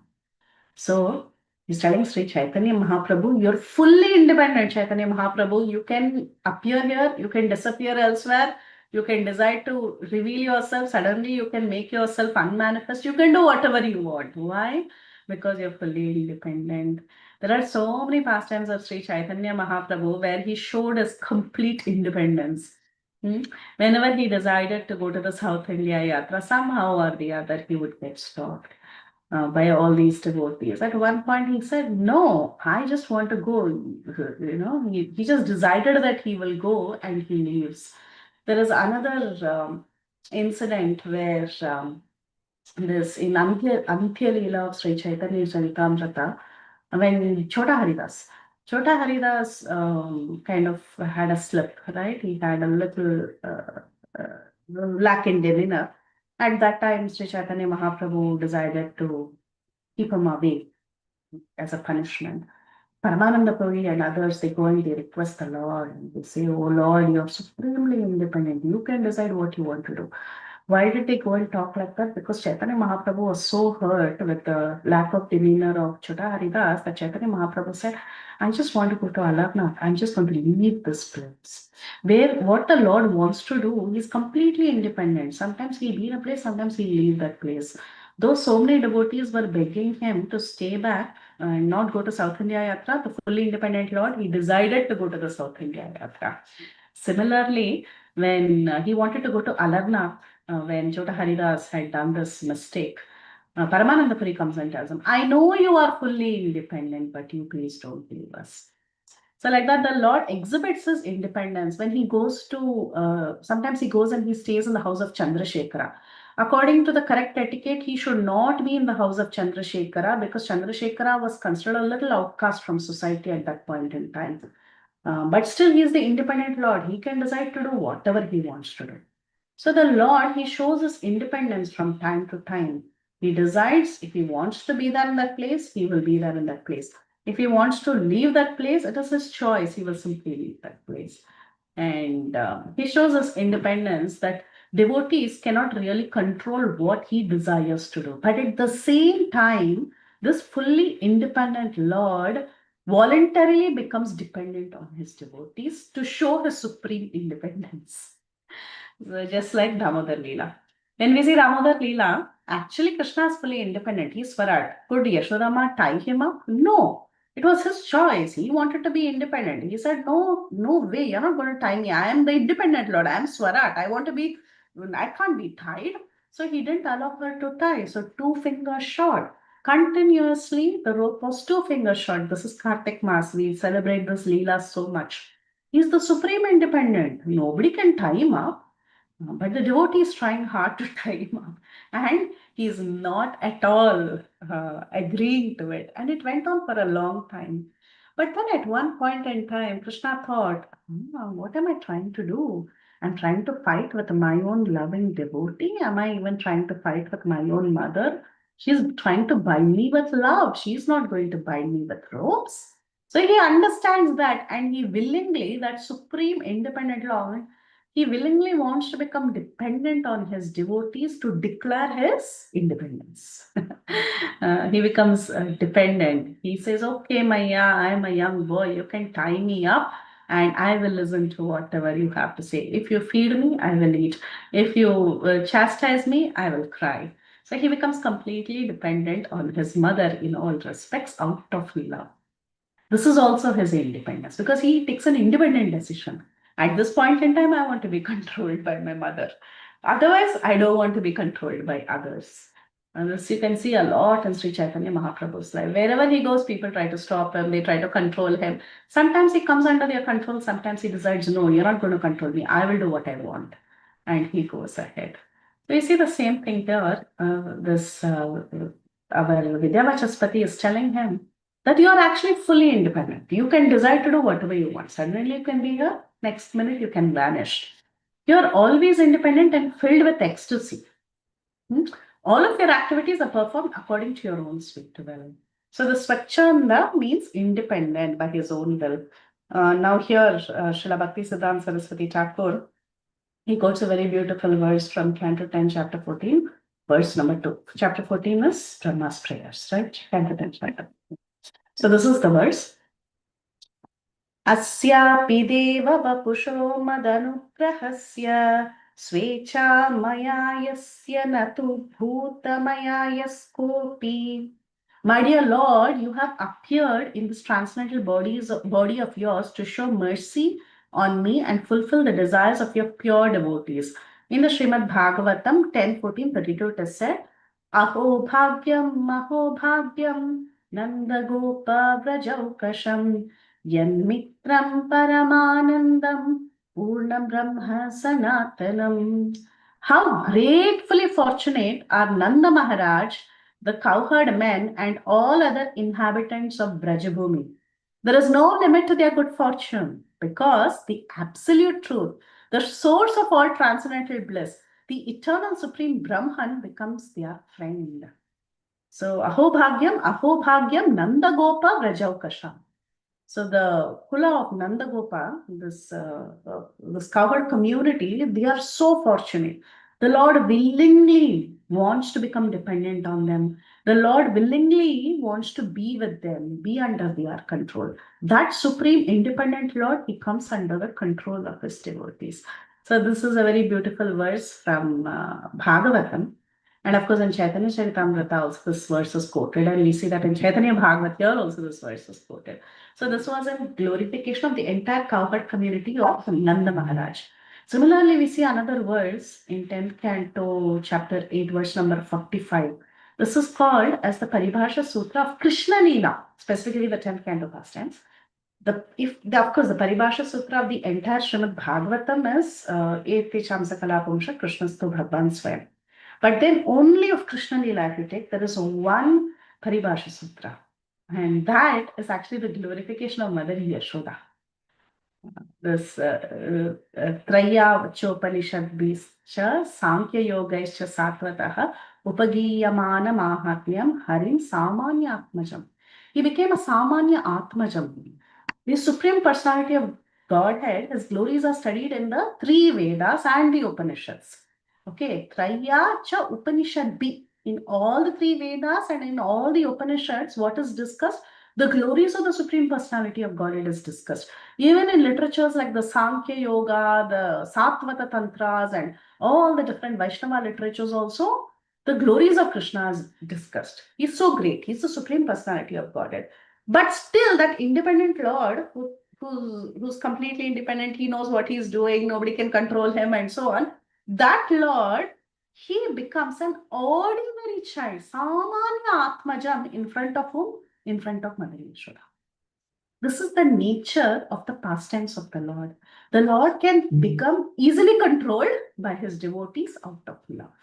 So he's telling Sri Chaitanya Mahaprabhu, you're fully independent, Chaitanya Mahaprabhu. You can appear here, you can disappear elsewhere, you can decide to reveal yourself. Suddenly you can make yourself unmanifest. You can do whatever you want. Why? Because you're fully independent. There are so many pastimes of Sri Chaitanya Mahaprabhu where he showed his complete independence. Whenever he decided to go to the South India Yatra, somehow or the other he would get stopped by all these devotees. At one point he said, no, I just want to go. He just decided that he will go and he leaves. There is another incident where this in Antya Leela of Sri Chaitanya Charitamrita, when Chota Haridas kind of had a slip, right? He had a little lack in demeanor. At that time, Sri Chaitanya Mahaprabhu decided to keep him away as a punishment. Paramananda Puri and others, they go and they request the Lord and they say, oh Lord, you're supremely independent. You can decide what you want to do. Why did they go and talk like that? Because Chaitanya Mahaprabhu was so hurt with the lack of demeanor of Chota Haridas that Chaitanya Mahaprabhu said, I just want to go to Alarnath. I'm just going to leave this place. Where what the Lord wants to do, he's completely independent. Sometimes he'll be in a place, sometimes he'll leave that place. Though so many devotees were begging him to stay back and not go to South India Yatra, the fully independent Lord, he decided to go to the South India Yatra. Similarly, when he wanted to go to Alarnath, when Chota Haridas had done this mistake, Paramananda Puri comes and tells him, I know you are fully independent, but you please don't leave us. So like that, the Lord exhibits his independence when he goes to, sometimes he goes and he stays in the house of Chandrasekhara. According to the correct etiquette, he should not be in the house of Chandrasekhara because Chandrasekhara was considered a little outcast from society at that point in time. But still, he is the independent Lord. He can decide to do whatever he wants to do. So the Lord, he shows his independence from time to time. He decides if he wants to be there in that place, he will be there in that place. If he wants to leave that place, it is his choice. He will simply leave that place. And he shows us independence that devotees cannot really control what he desires to do. But at the same time, this fully independent Lord voluntarily becomes dependent on his devotees to show his supreme independence. So just like Damodar Leela. When we see Damodar Leela, actually Krishna is fully independent. He's Swarat. Could Yashodama tie him up? No. It was his choice. He wanted to be independent. He said, no way, you're not going to tie me. I am the independent Lord. I am Swarat. I can't be tied. So he didn't allow her to tie. So 2 fingers short. Continuously, the rope was 2 fingers short. This is Kartik Mas. We celebrate this Leela so much. He's the supreme independent. Nobody can tie him up. But the devotee is trying hard to tie him up. And he is not at all agreeing to it. And it went on for a long time. But then at one point in time, Krishna thought, what am I trying to do? I'm trying to fight with my own loving devotee. Am I even trying to fight with my own mother? She's trying to bind me with love. She's not going to bind me with ropes. So he understands that and he willingly, that supreme independent Lord, he willingly wants to become dependent on his devotees to declare his independence. He becomes dependent. He says, okay, Maya, I'm a young boy. You can tie me up. and I will listen to whatever you have to say. If you feed me, I will eat. If you chastise me, I will cry. So he becomes completely dependent on his mother in all respects out of love. This is also his independence because he takes an independent decision. At this point in time, I want to be controlled by my mother. Otherwise, I don't want to be controlled by others. And this you can see a lot in Sri Chaitanya Mahaprabhu's life. Wherever he goes, people try to stop him, they try to control him. Sometimes he comes under their control, sometimes he decides, no, you're not going to control me, I will do what I want. And he goes ahead. So you see the same thing there. Our Vidyavachaspati is telling him that you are actually fully independent. You can decide to do whatever you want. Suddenly you can be here, next minute you can vanish. You're always independent and filled with ecstasy. All of your activities are performed according to your own sweet will. So the Swachanda means independent by his own will. Now here, Srila Bhakti Siddhanta Saraswati Thakur, he quotes a very beautiful verse from Canto 10, chapter 14, verse number 2. Chapter 14 is Brahma's prayers, right? Canto 10, chapter. So this is the verse. अस्यापि देव वपुषो मदनुग्रहस्य स्वेच्छा मया यस्य न तु भूतमया यस्कोऽपि. My dear Lord, you have appeared in this transcendental body of yours to show mercy on me and fulfill the desires of your pure devotees. In the Srimad Bhagavatam 10:14-32 it is said, Aho bhagyam nanda gopa vrajaukasham Yanmitram Paramanandam Purnam Brahma Sanatanam. How gratefully fortunate are Nanda Maharaj, the cowherd men, and all other inhabitants of Brajabhumi. There is no limit to their good fortune because the absolute truth, the source of all transcendental bliss, the eternal supreme Brahman becomes their friend. So, Aho Bhagyam, Nanda Gopa Vrajaukasham. So the Kula of Nanda Gopa, this cowherd community, they are so fortunate. The Lord willingly wants to become dependent on them. The Lord willingly wants to be with them, be under their control. That supreme independent Lord, he comes under the control of his devotees. So this is a very beautiful verse from Bhagavatam. And of course, in Chaitanya Charitamrita also this verse is quoted. And we see that in Chaitanya Bhagavat here also this verse is quoted. So this was a glorification of the entire cowherd community of Nanda Maharaj. Similarly, we see another verse in 10th canto, chapter 8, verse number 45. This is called as the Paribhasha Sutra of Krishna Leela, specifically the 10th canto past tense. Of course, the Paribhasha Sutra of the entire Srimad Bhagavatam is Ete Chamsa Kalapamsha Krishnastu Bhagwan Swayam. But then only of Krishna Leela, if you take, there is one Paribhasha Sutra. And that is actually the glorification of Mother Yashoda. This Traya Chopanishadbhischa Sankhya Yogaischa Satvataha Upagiyamana Mahatmyam Harim Samanya Atmajam. He became a Samanya Atmajam. The Supreme Personality of Godhead, his glories are studied in the three Vedas and the Upanishads. Okay, Traya Cha Upanishad B. In all the three Vedas and in all the Upanishads, what is discussed? The glories of the Supreme Personality of Godhead is discussed. Even in literatures like the Sankhya Yoga, the Satvata Tantras, and all the different Vaishnava literatures also, the glories of Krishna is discussed. He's so great. He's the Supreme Personality of Godhead. But still, that independent Lord, who's completely independent, he knows what he's doing, nobody can control him, and so on. That Lord, he becomes an ordinary child, Samanya Atmajam, in front of whom? In front of Mother Yashoda. This is the nature of the pastimes of the Lord. The Lord can become easily controlled by his devotees out of love.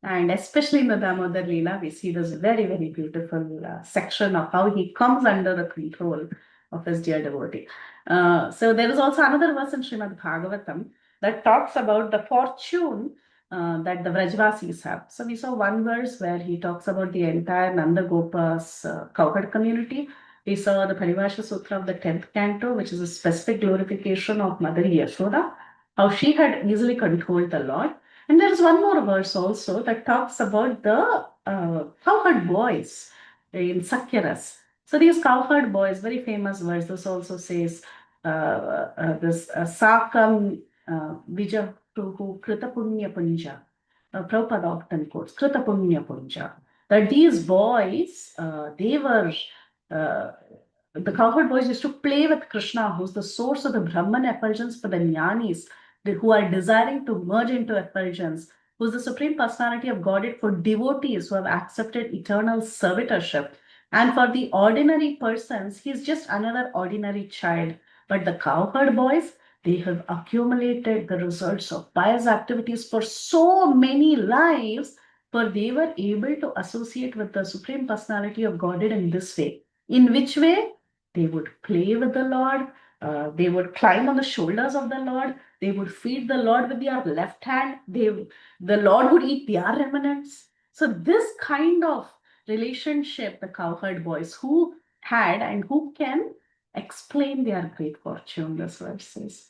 And especially in the Damodar Leela, we see this very, very beautiful section of how he comes under the control of his dear devotee. So there is also another verse in Srimad Bhagavatam that talks about the fortune that the Vrajvasis have. So we saw one verse where he talks about the entire Nanda Gopa's cowherd community. We saw the Paribhasha Sutra of the 10th canto, which is a specific glorification of Mother Yashoda, how she had easily controlled the Lord. And there is one more verse also that talks about the cowherd boys in Sakyaras. So these cowherd boys, very famous verse, this also says, this Sakam Vijatuhu Krita Punya Punja. Prabhupada often quotes Krita Punya Punja. That these boys, they were, the cowherd boys used to play with Krishna, who's the source of the Brahman effulgence for the jnanis, who are desiring to merge into effulgence, who's the supreme personality of Godhead for devotees who have accepted eternal servitorship. And for the ordinary persons, he's just another ordinary child. But the cowherd boys, they have accumulated the results of pious activities for so many lives, for they were able to associate with the Supreme Personality of Godhead in this way. In which way? They would play with the Lord, they would climb on the shoulders of the Lord, they would feed the Lord with their left hand, the Lord would eat their remnants. So this kind of relationship the cowherd boys who had and who can explain their great fortune, this verse says.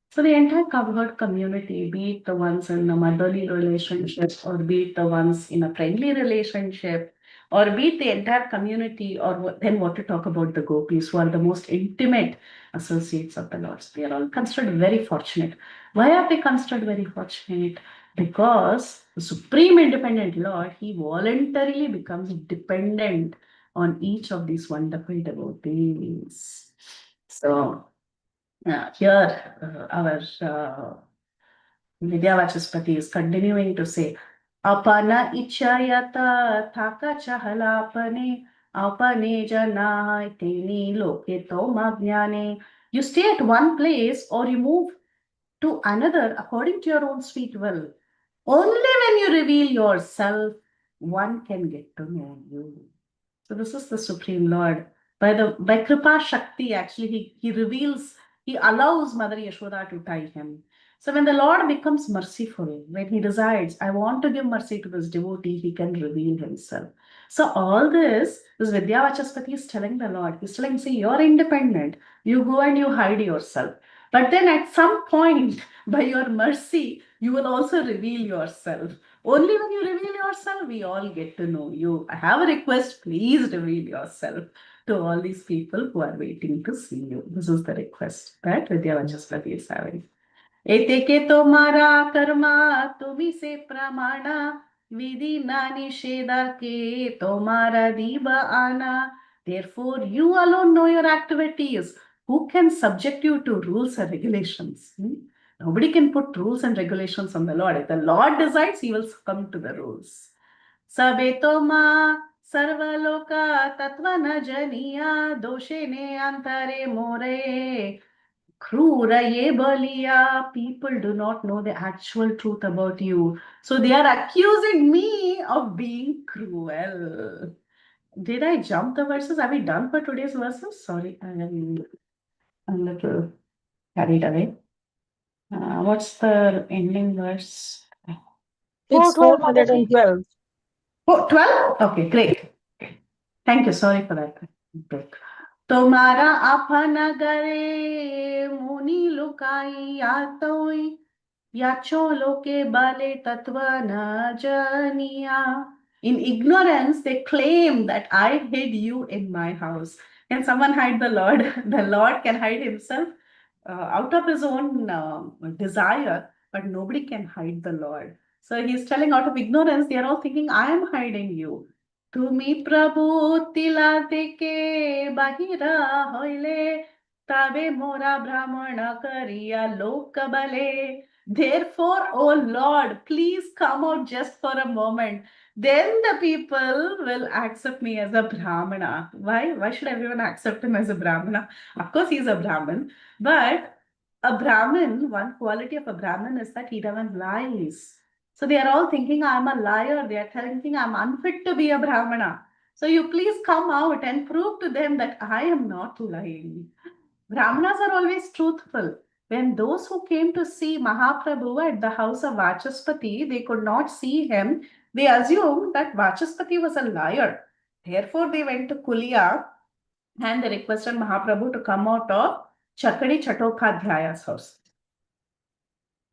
So the entire cowherd community, be it the ones in a motherly relationship, or be it the ones in a friendly relationship, or be it the entire community, or then what to talk about the gopis, who are the most intimate associates of the Lord. So they are all considered very fortunate. Why are they considered very fortunate? Because the Supreme Independent Lord, he voluntarily becomes dependent on each of these wonderful devotees. So here our Vidyavachaspati is continuing to say, Apana ichayata thaka chahalapane, apane jana teni loke to magyane. You stay at one place or you move to another according to your own sweet will. Only when you reveal yourself, one can get to know you. So this is the Supreme Lord. By Kripa Shakti, actually, he reveals, he allows Mother Yashoda to tie him. So when the Lord becomes merciful, when he decides, I want to give mercy to this devotee, he can reveal himself. So all this Vidyavachaspati is telling the Lord. He's telling, see, you're independent. You go and you hide yourself. But then at some point, by your mercy, you will also reveal yourself. Only when you reveal yourself, we all get to know you. I have a request, please reveal yourself to all these people who are waiting to see you. This is the request that Vidyavachaspati is having. Eteke tomara karma tumi se pramana vidhi na nisheda ke tomara diba ana. Therefore, you alone know your activities. Who can subject you to rules and regulations? Nobody can put rules and regulations on the Lord. If the Lord decides, he will succumb to the rules. Sabetoma sarvaloka tatvana janiya doshene antare more. Kruraye baliya. People do not know the actual truth about you. So they are accusing me of being cruel. Did I jump the verses? Are we done for today's verses? Sorry, I am a little carried away. What's the ending verse? It's 412, Mataji. 412. Oh, 12? Okay, great. Thank you. Sorry for that break. तुम्हारा अपन गरे मुनि लुकाई आतोई याचो लोके bale tatva na janiya. In ignorance, they claim that I hid you in my house. Can someone hide the Lord? The Lord can hide himself out of his own desire, but nobody can hide the Lord. So he's telling out of ignorance, they are all thinking, I am hiding you. Tumi Prabhu tila deke bahira hoile tabe mora brahmana kariya lokabale. Therefore, O Lord, please come out just for a moment. Then the people will accept me as a Brahmana. Why? Why should everyone accept him as a Brahmana? Of course, he's a Brahmin. But a Brahmin, one quality of a Brahmin is that he doesn't lies. So they are all thinking I'm a liar. They are thinking I'm unfit to be a Brahmana. So you please come out and prove to them that I am not lying. Brahmanas are always truthful. When those who came to see Mahaprabhu at the house of Vachaspati, they could not see him. They assumed that Vachaspati was a liar. Therefore, they went to Kulia and they requested Mahaprabhu to come out of Chakadi Chattopadhyaya's house.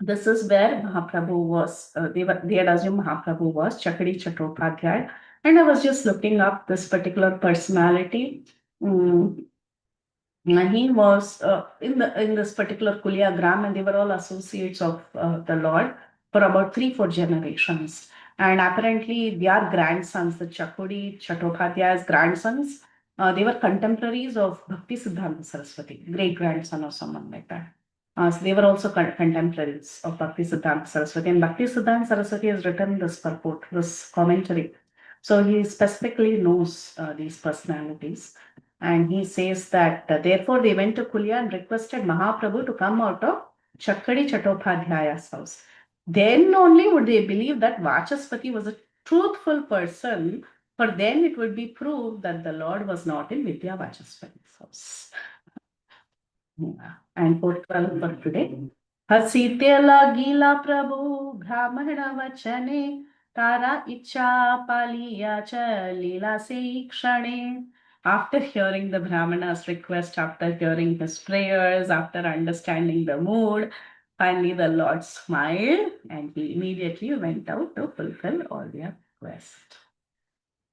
This is where Mahaprabhu was. They had assumed Mahaprabhu was Chakadi Chattopadhyaya. And I was just looking up this particular personality. He was in this particular Kulya Gram, and they were all associates of the Lord for about 3-4 generations. And apparently, their grandsons, the Chakudi Chattopadhyay's grandsons, they were contemporaries of Bhakti Siddhanta Saraswati, great grandson or someone like that. So they were also contemporaries of Bhakti Siddhanta Saraswati. And Bhakti Siddhanta Saraswati has written this purport, this commentary. So he specifically knows these personalities. And he says that therefore they went to Kulya and requested Mahaprabhu to come out of Chakkadi Chattopadhyaya's house. Then only would they believe that Vachaspati was a truthful person, for then it would be proved that the Lord was not in Vidya Vachaspati's house. And for 12 for today. Hasitela Gila Prabhu Brahmana Vachane Tara Icha Paliya Cha Lila Se Kshane. After hearing the Brahmana's request, after hearing his prayers, after understanding the mood, finally the Lord smiled and he immediately went out to fulfill all their requests.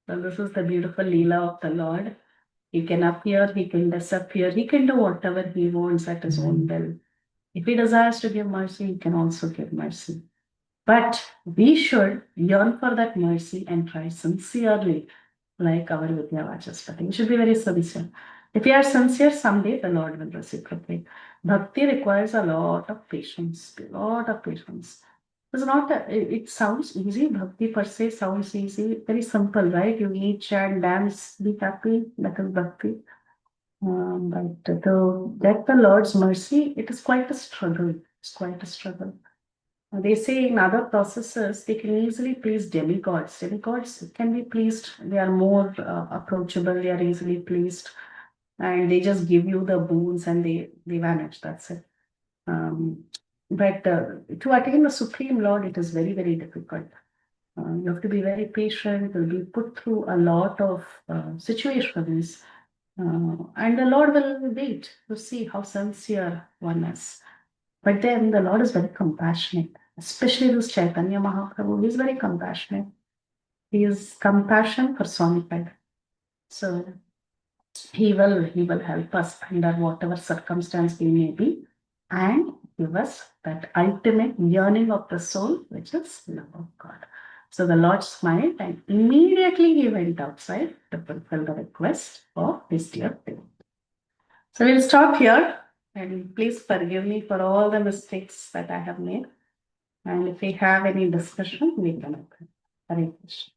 So this is the beautiful Leela of the Lord. He can appear, he can disappear, he can do whatever he wants at his own will. If he desires to give mercy, he can also give mercy. But we should yearn for that mercy and try sincerely, like our Vidya Vachaspati. We should be very sincere. If we are sincere, someday the Lord will reciprocate. Bhakti requires a lot of patience, a lot of patience. It's not, it sounds easy. Bhakti per se sounds easy, very simple, right? You eat, chant, dance, be happy. That is Bhakti. But to get the Lord's mercy, it is quite a struggle. It's quite a struggle. They say in other processes, they can easily please demigods. Demigods can be pleased. They are more approachable. They are easily pleased. And they just give you the boons and they vanish. That's it. But to attain the Supreme Lord, it is very, very difficult. You have to be very patient. You'll be put through a lot of situations. And the Lord will wait to see how sincere one is. But then the Lord is very compassionate, especially this Chaitanya Mahaprabhu. He is very compassionate. He is compassion personified. So he will help us under whatever circumstance we may be and give us that ultimate yearning of the soul, which is love of God. So the Lord smiled and immediately he went outside to fulfill the request of his dear Devi. So we'll stop here and please forgive me for all the mistakes that I have made. And if we have any discussion, we can open. Hare Krishna.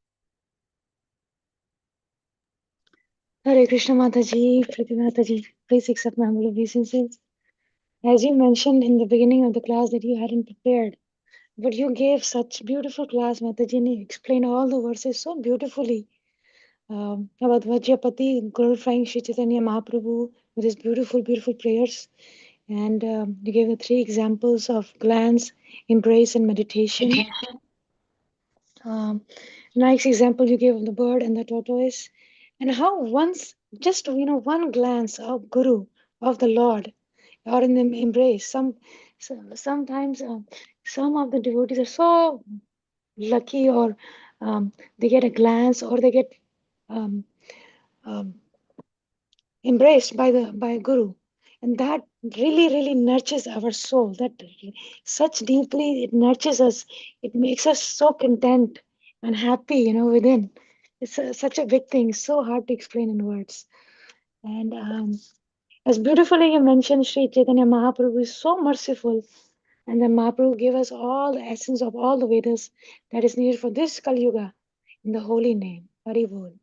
Hare Krishna Mataji, Priti Mataji, please accept my humble obeisances. As you mentioned in the beginning of the class that you hadn't prepared, but you gave such beautiful class, Mataji, and you explained all the verses so beautifully about Vajrapati glorifying Sri Chaitanya Mahaprabhu with his beautiful, beautiful prayers. And you gave the 3 examples of glance, embrace, and meditation. Nice example you gave of the bird and the tortoise, and how once just one glance of Guru, of the Lord, or in the embrace. Sometimes some of the devotees are so lucky, or they get a glance, or they get um, um, embraced by Guru, and that really nurtures our soul. That such deeply it nurtures us. It makes us so content and happy, within. It's such a big thing, so hard to explain in words. And as beautifully you mentioned, Sri Chaitanya Mahaprabhu is so merciful, and then Mahaprabhu gave us all the essence of all the Vedas that is needed for this Kali Yuga in the holy name, Hari Bol.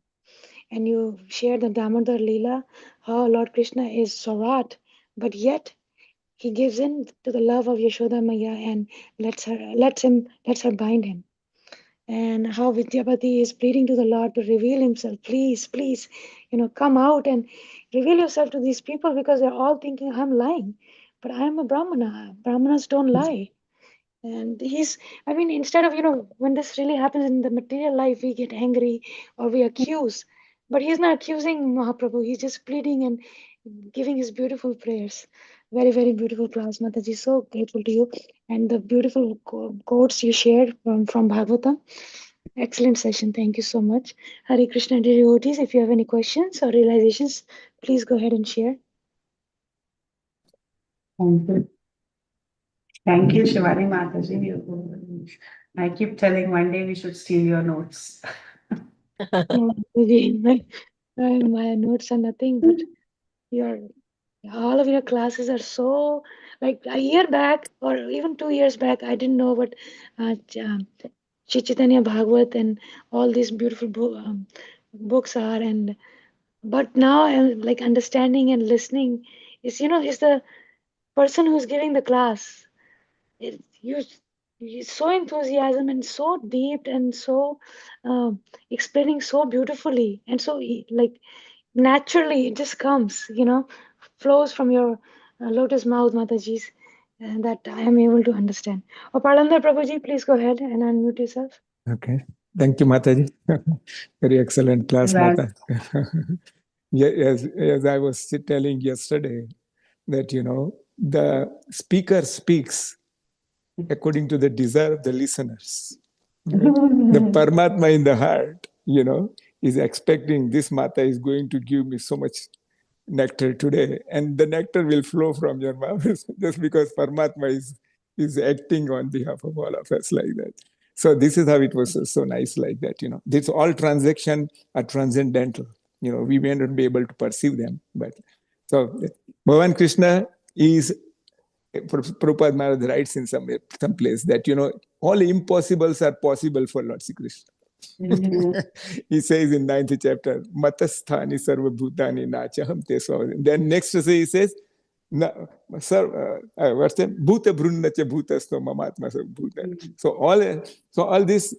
And you shared the Damodar Leela, how Lord Krishna is Swarat, but yet he gives in to the love of Yashoda Maya and lets her bind him. And how Vidyapati is pleading to the Lord to reveal himself. Please, please, come out and reveal yourself to these people, because they're all thinking I'm lying. But I am a Brahmana. Brahmanas don't lie. And instead of, when this really happens in the material life, we get angry or we accuse. But he's not accusing Mahaprabhu. He's just pleading and giving his beautiful prayers. Very, very beautiful class, Mataji. So grateful to you. And the beautiful quotes you shared from Bhagavatam. Excellent session. Thank you so much. Hare Krishna devotees, if you have any questions or realizations, please go ahead and share. Thank you. Thank you, Shivani Mataji. I keep telling one day we should steal your notes. No, Mataji, my notes are nothing, but your all of your classes are so, like a year back or even 2 years back, I didn't know what Chaitanya Bhagavat and all these beautiful books are, and but now I'm like understanding and listening is the person who's giving the class. You so enthusiasm and so deep and so explaining so beautifully and so like naturally it just comes, flows from your lotus mouth, Mataji's, and that I am able to understand. Oh, Palandar Prabhuji, please go ahead and unmute yourself. Okay. Thank you, Mataji. Very excellent class, Well, Mata. As I was telling yesterday, that, the speaker speaks according to the desire of the listeners. The Paramatma in the heart, is expecting this Mata is going to give me so much nectar today, and the nectar will flow from your mouth just because Paramatma is acting on behalf of all of us like that. So this is how it was so nice like that. This all transaction are transcendental. We may not be able to perceive them, but so Bhavan Krishna is, Prabhupada Maharaj writes in some place that all impossibles are possible for Lord Sri Krishna. He says in 9th chapter, Matasthani sarva bhutani nachaham te swa. Then next he says, what's that? Bhuta brunnacha bhutasto mamatma bhuta. So all this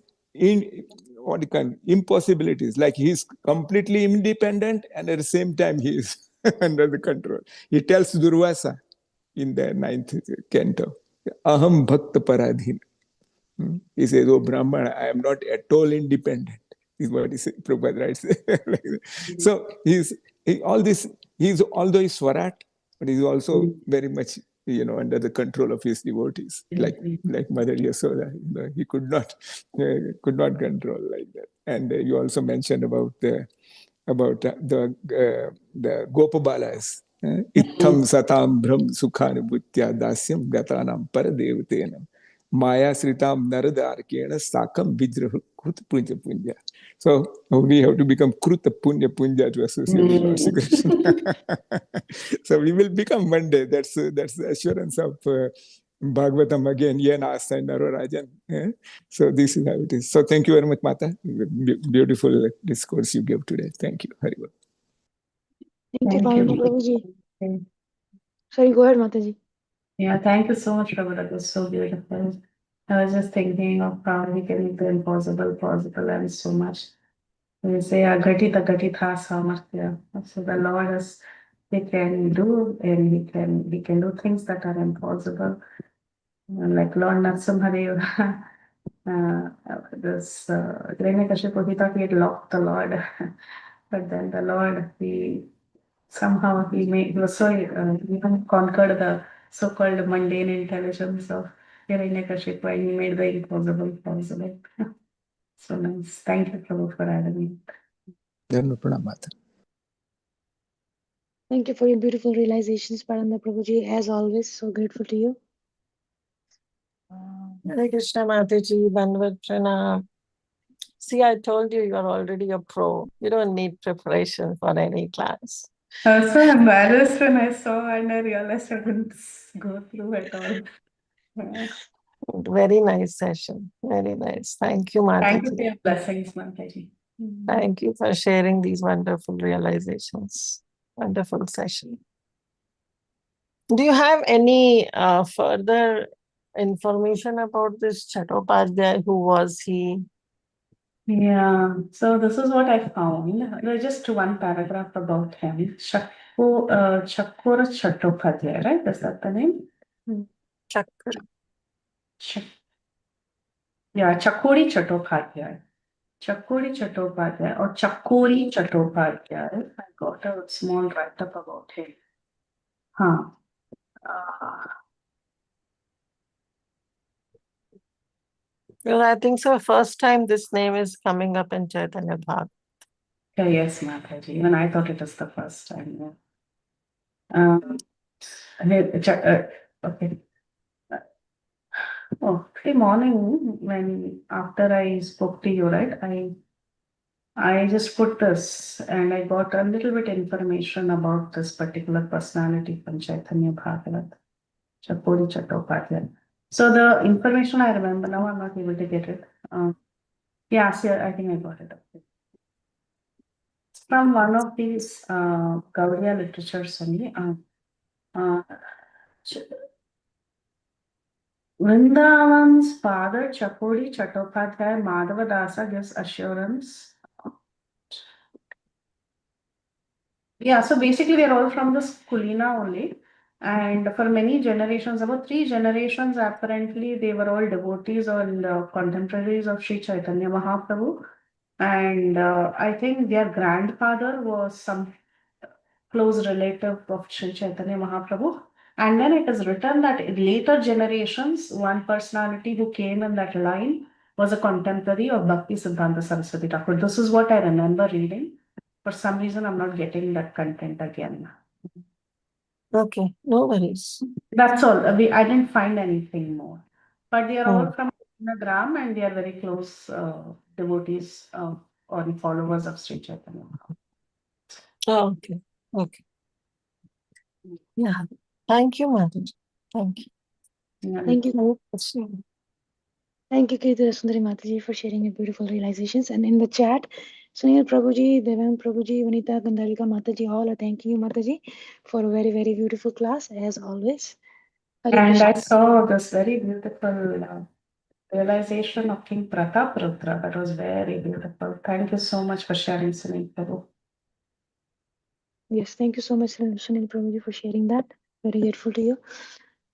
what you can impossibilities, like he is completely independent and at the same time he is under the control. He tells Durvasa in the 9th canto, Aham bhakta paradhin. He says, "Oh Brahman, I am not at all independent." Is what he says, Prabhupada writes. So although he's Swarat, but he's also very much under the control of his devotees, like Mother Yasoda. He could not control like that. And you also mentioned about the Gopabalas. Itham satam brahm sukhanubhutya dasyam gatanam paradevatenam maya sritam naradarkena sakam vidrahu kruta punja punja. So we have to become kruta punya punja to associate with Lord Sri Krishna. So we will become one day. That's the assurance of Bhagavatam again. Yena asa narorajan. So this is how it is. So thank you very much, Mata. Beautiful discourse you gave today. Thank you. Haribol. Thank you, Thank Palandar you. Prabhuji. Sorry, go ahead, Mataji. Yeah, thank you so much, Prabhu. That was so beautiful. I was just thinking of how we can make the impossible possible and so much. We say, Ghatita Ghatitha Samarthya. So the Lord is, He can do, and He can do things that are impossible. Like Lord Natsamhadev, this Hiranyakashipu, he thought he had locked the Lord, but then the Lord, somehow he was so even conquered the so-called mundane intelligence of Hiranyakashipu, and he made the impossible possible. So nice. Thank you, Prabhu, for adding it. Thank you for your beautiful realizations, Palandar Prabhuji. As always, so grateful to you. Hare Krishna Mataji, Bandhavat Pranam. See, I told you you are already a pro. You don't need preparation for any class. I was so embarrassed when I saw and I realized I didn't go through at all. Yeah. Very nice session. Very nice. Thank you, Thank you Mataji. for your blessings, Mataji. Thank you for sharing these wonderful realizations. Wonderful session. Do you have any further information about this Chattopadhyay? Who was he? Yeah, so this is what I found. There's just one paragraph about him. Chakura Chattopadhyay, right? Is that the name? Chakra. Chakuri Chattopadhyay. Chakuri Chattopadhyay or Chakuri Chattopadhyay. I got a small write-up about him. Well, I think so. First time this name is coming up in Chaitanya Bhagavat. Yes, Mataji. Even I thought it was the first time. Yeah. Okay. Oh, today morning when after I spoke to you, right? I just put this and I got a little bit information about this particular personality from Chaitanya Bhagavat, Chakori Chattopadhyay. So the information I remember now, I'm not able to get it. Yes, yeah, I think I got it. It's from one of these Gaudiya literatures only. Vrindavan's father, Chakori Chattopadhyay Madhavadasa, gives assurance. Yeah, so basically they're all from this Kulina only. And for many generations, about 3 generations, apparently they were all devotees or contemporaries of Sri Chaitanya Mahaprabhu. And I think their grandfather was some close relative of Sri Chaitanya Mahaprabhu. And then it is written that in later generations, one personality who came in that line was a contemporary of Bhakti Siddhanta Saraswati Thakur. This is what I remember reading. For some reason, I'm not getting that content again. Okay, no worries. That's all. I didn't find anything more. But they are all Hmm. from Nagram and they are very close devotees or followers of Sri Chaitanya. Oh, okay. Okay. Yeah. Thank you, Mataji. Thank you. Thank you. Yes. Thank you, Kirti Sundari Mataji, for sharing your beautiful realizations. And in the chat, Sunil Prabhuji, Devang Prabhuji, Vanita Gandharika Mataji, all are thanking you, Mataji, for a very, very beautiful class, as always. Hare And Krishna. I saw this very beautiful realization of King Pratap Rudra. That was very beautiful. Thank you so much for sharing, Sunil Prabhu. Yes, thank you so much, Sunil Prabhuji, for sharing that. Very grateful to you.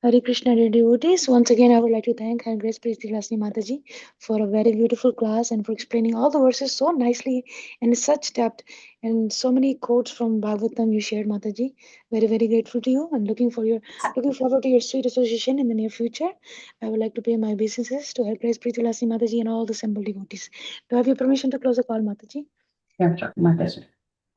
Hare Krishna, dear devotees. Once again, I would like to thank Her Grace Priti Vilasini Mataji for a very beautiful class and for explaining all the verses so nicely and in such depth and so many quotes from Bhagavatam you shared, Mataji. Very, very grateful to you and looking forward to your sweet association in the near future. I would like to pay my obeisances to Her Grace Priti Vilasini Mataji and all the assembled devotees. Do I have your permission to close the call, Mataji? Yeah, sure. Mataji.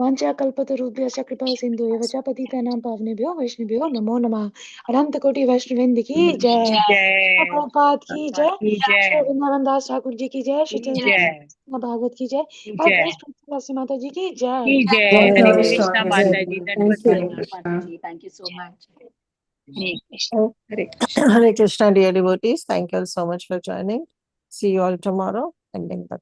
वाञ्छाकल्पतरुभ्यश्च कृपा सिन्धुभ्यः च पतितानां पावनेभ्यो वैष्णवेभ्यो नमो नमः। अनंत कोटि वैष्णववृंद की जय। जय प्रभुपाद की जय। की श्री जय वृंदावन दास ठाकुर जी की जय। श्री की चंद्र जय भागवत की जय। की और जय ग्रेस तुलसी माता जी की जय। की जय Jai हरे Gauri कृष्णा Story. माता जी दंडवत Thank you. प्रणाम माता जी thank you so much Hare Krishna Oh, Hare Krishna Hare Krishna, dear devotees. Thank you all so much for joining. See you all tomorrow. Ending the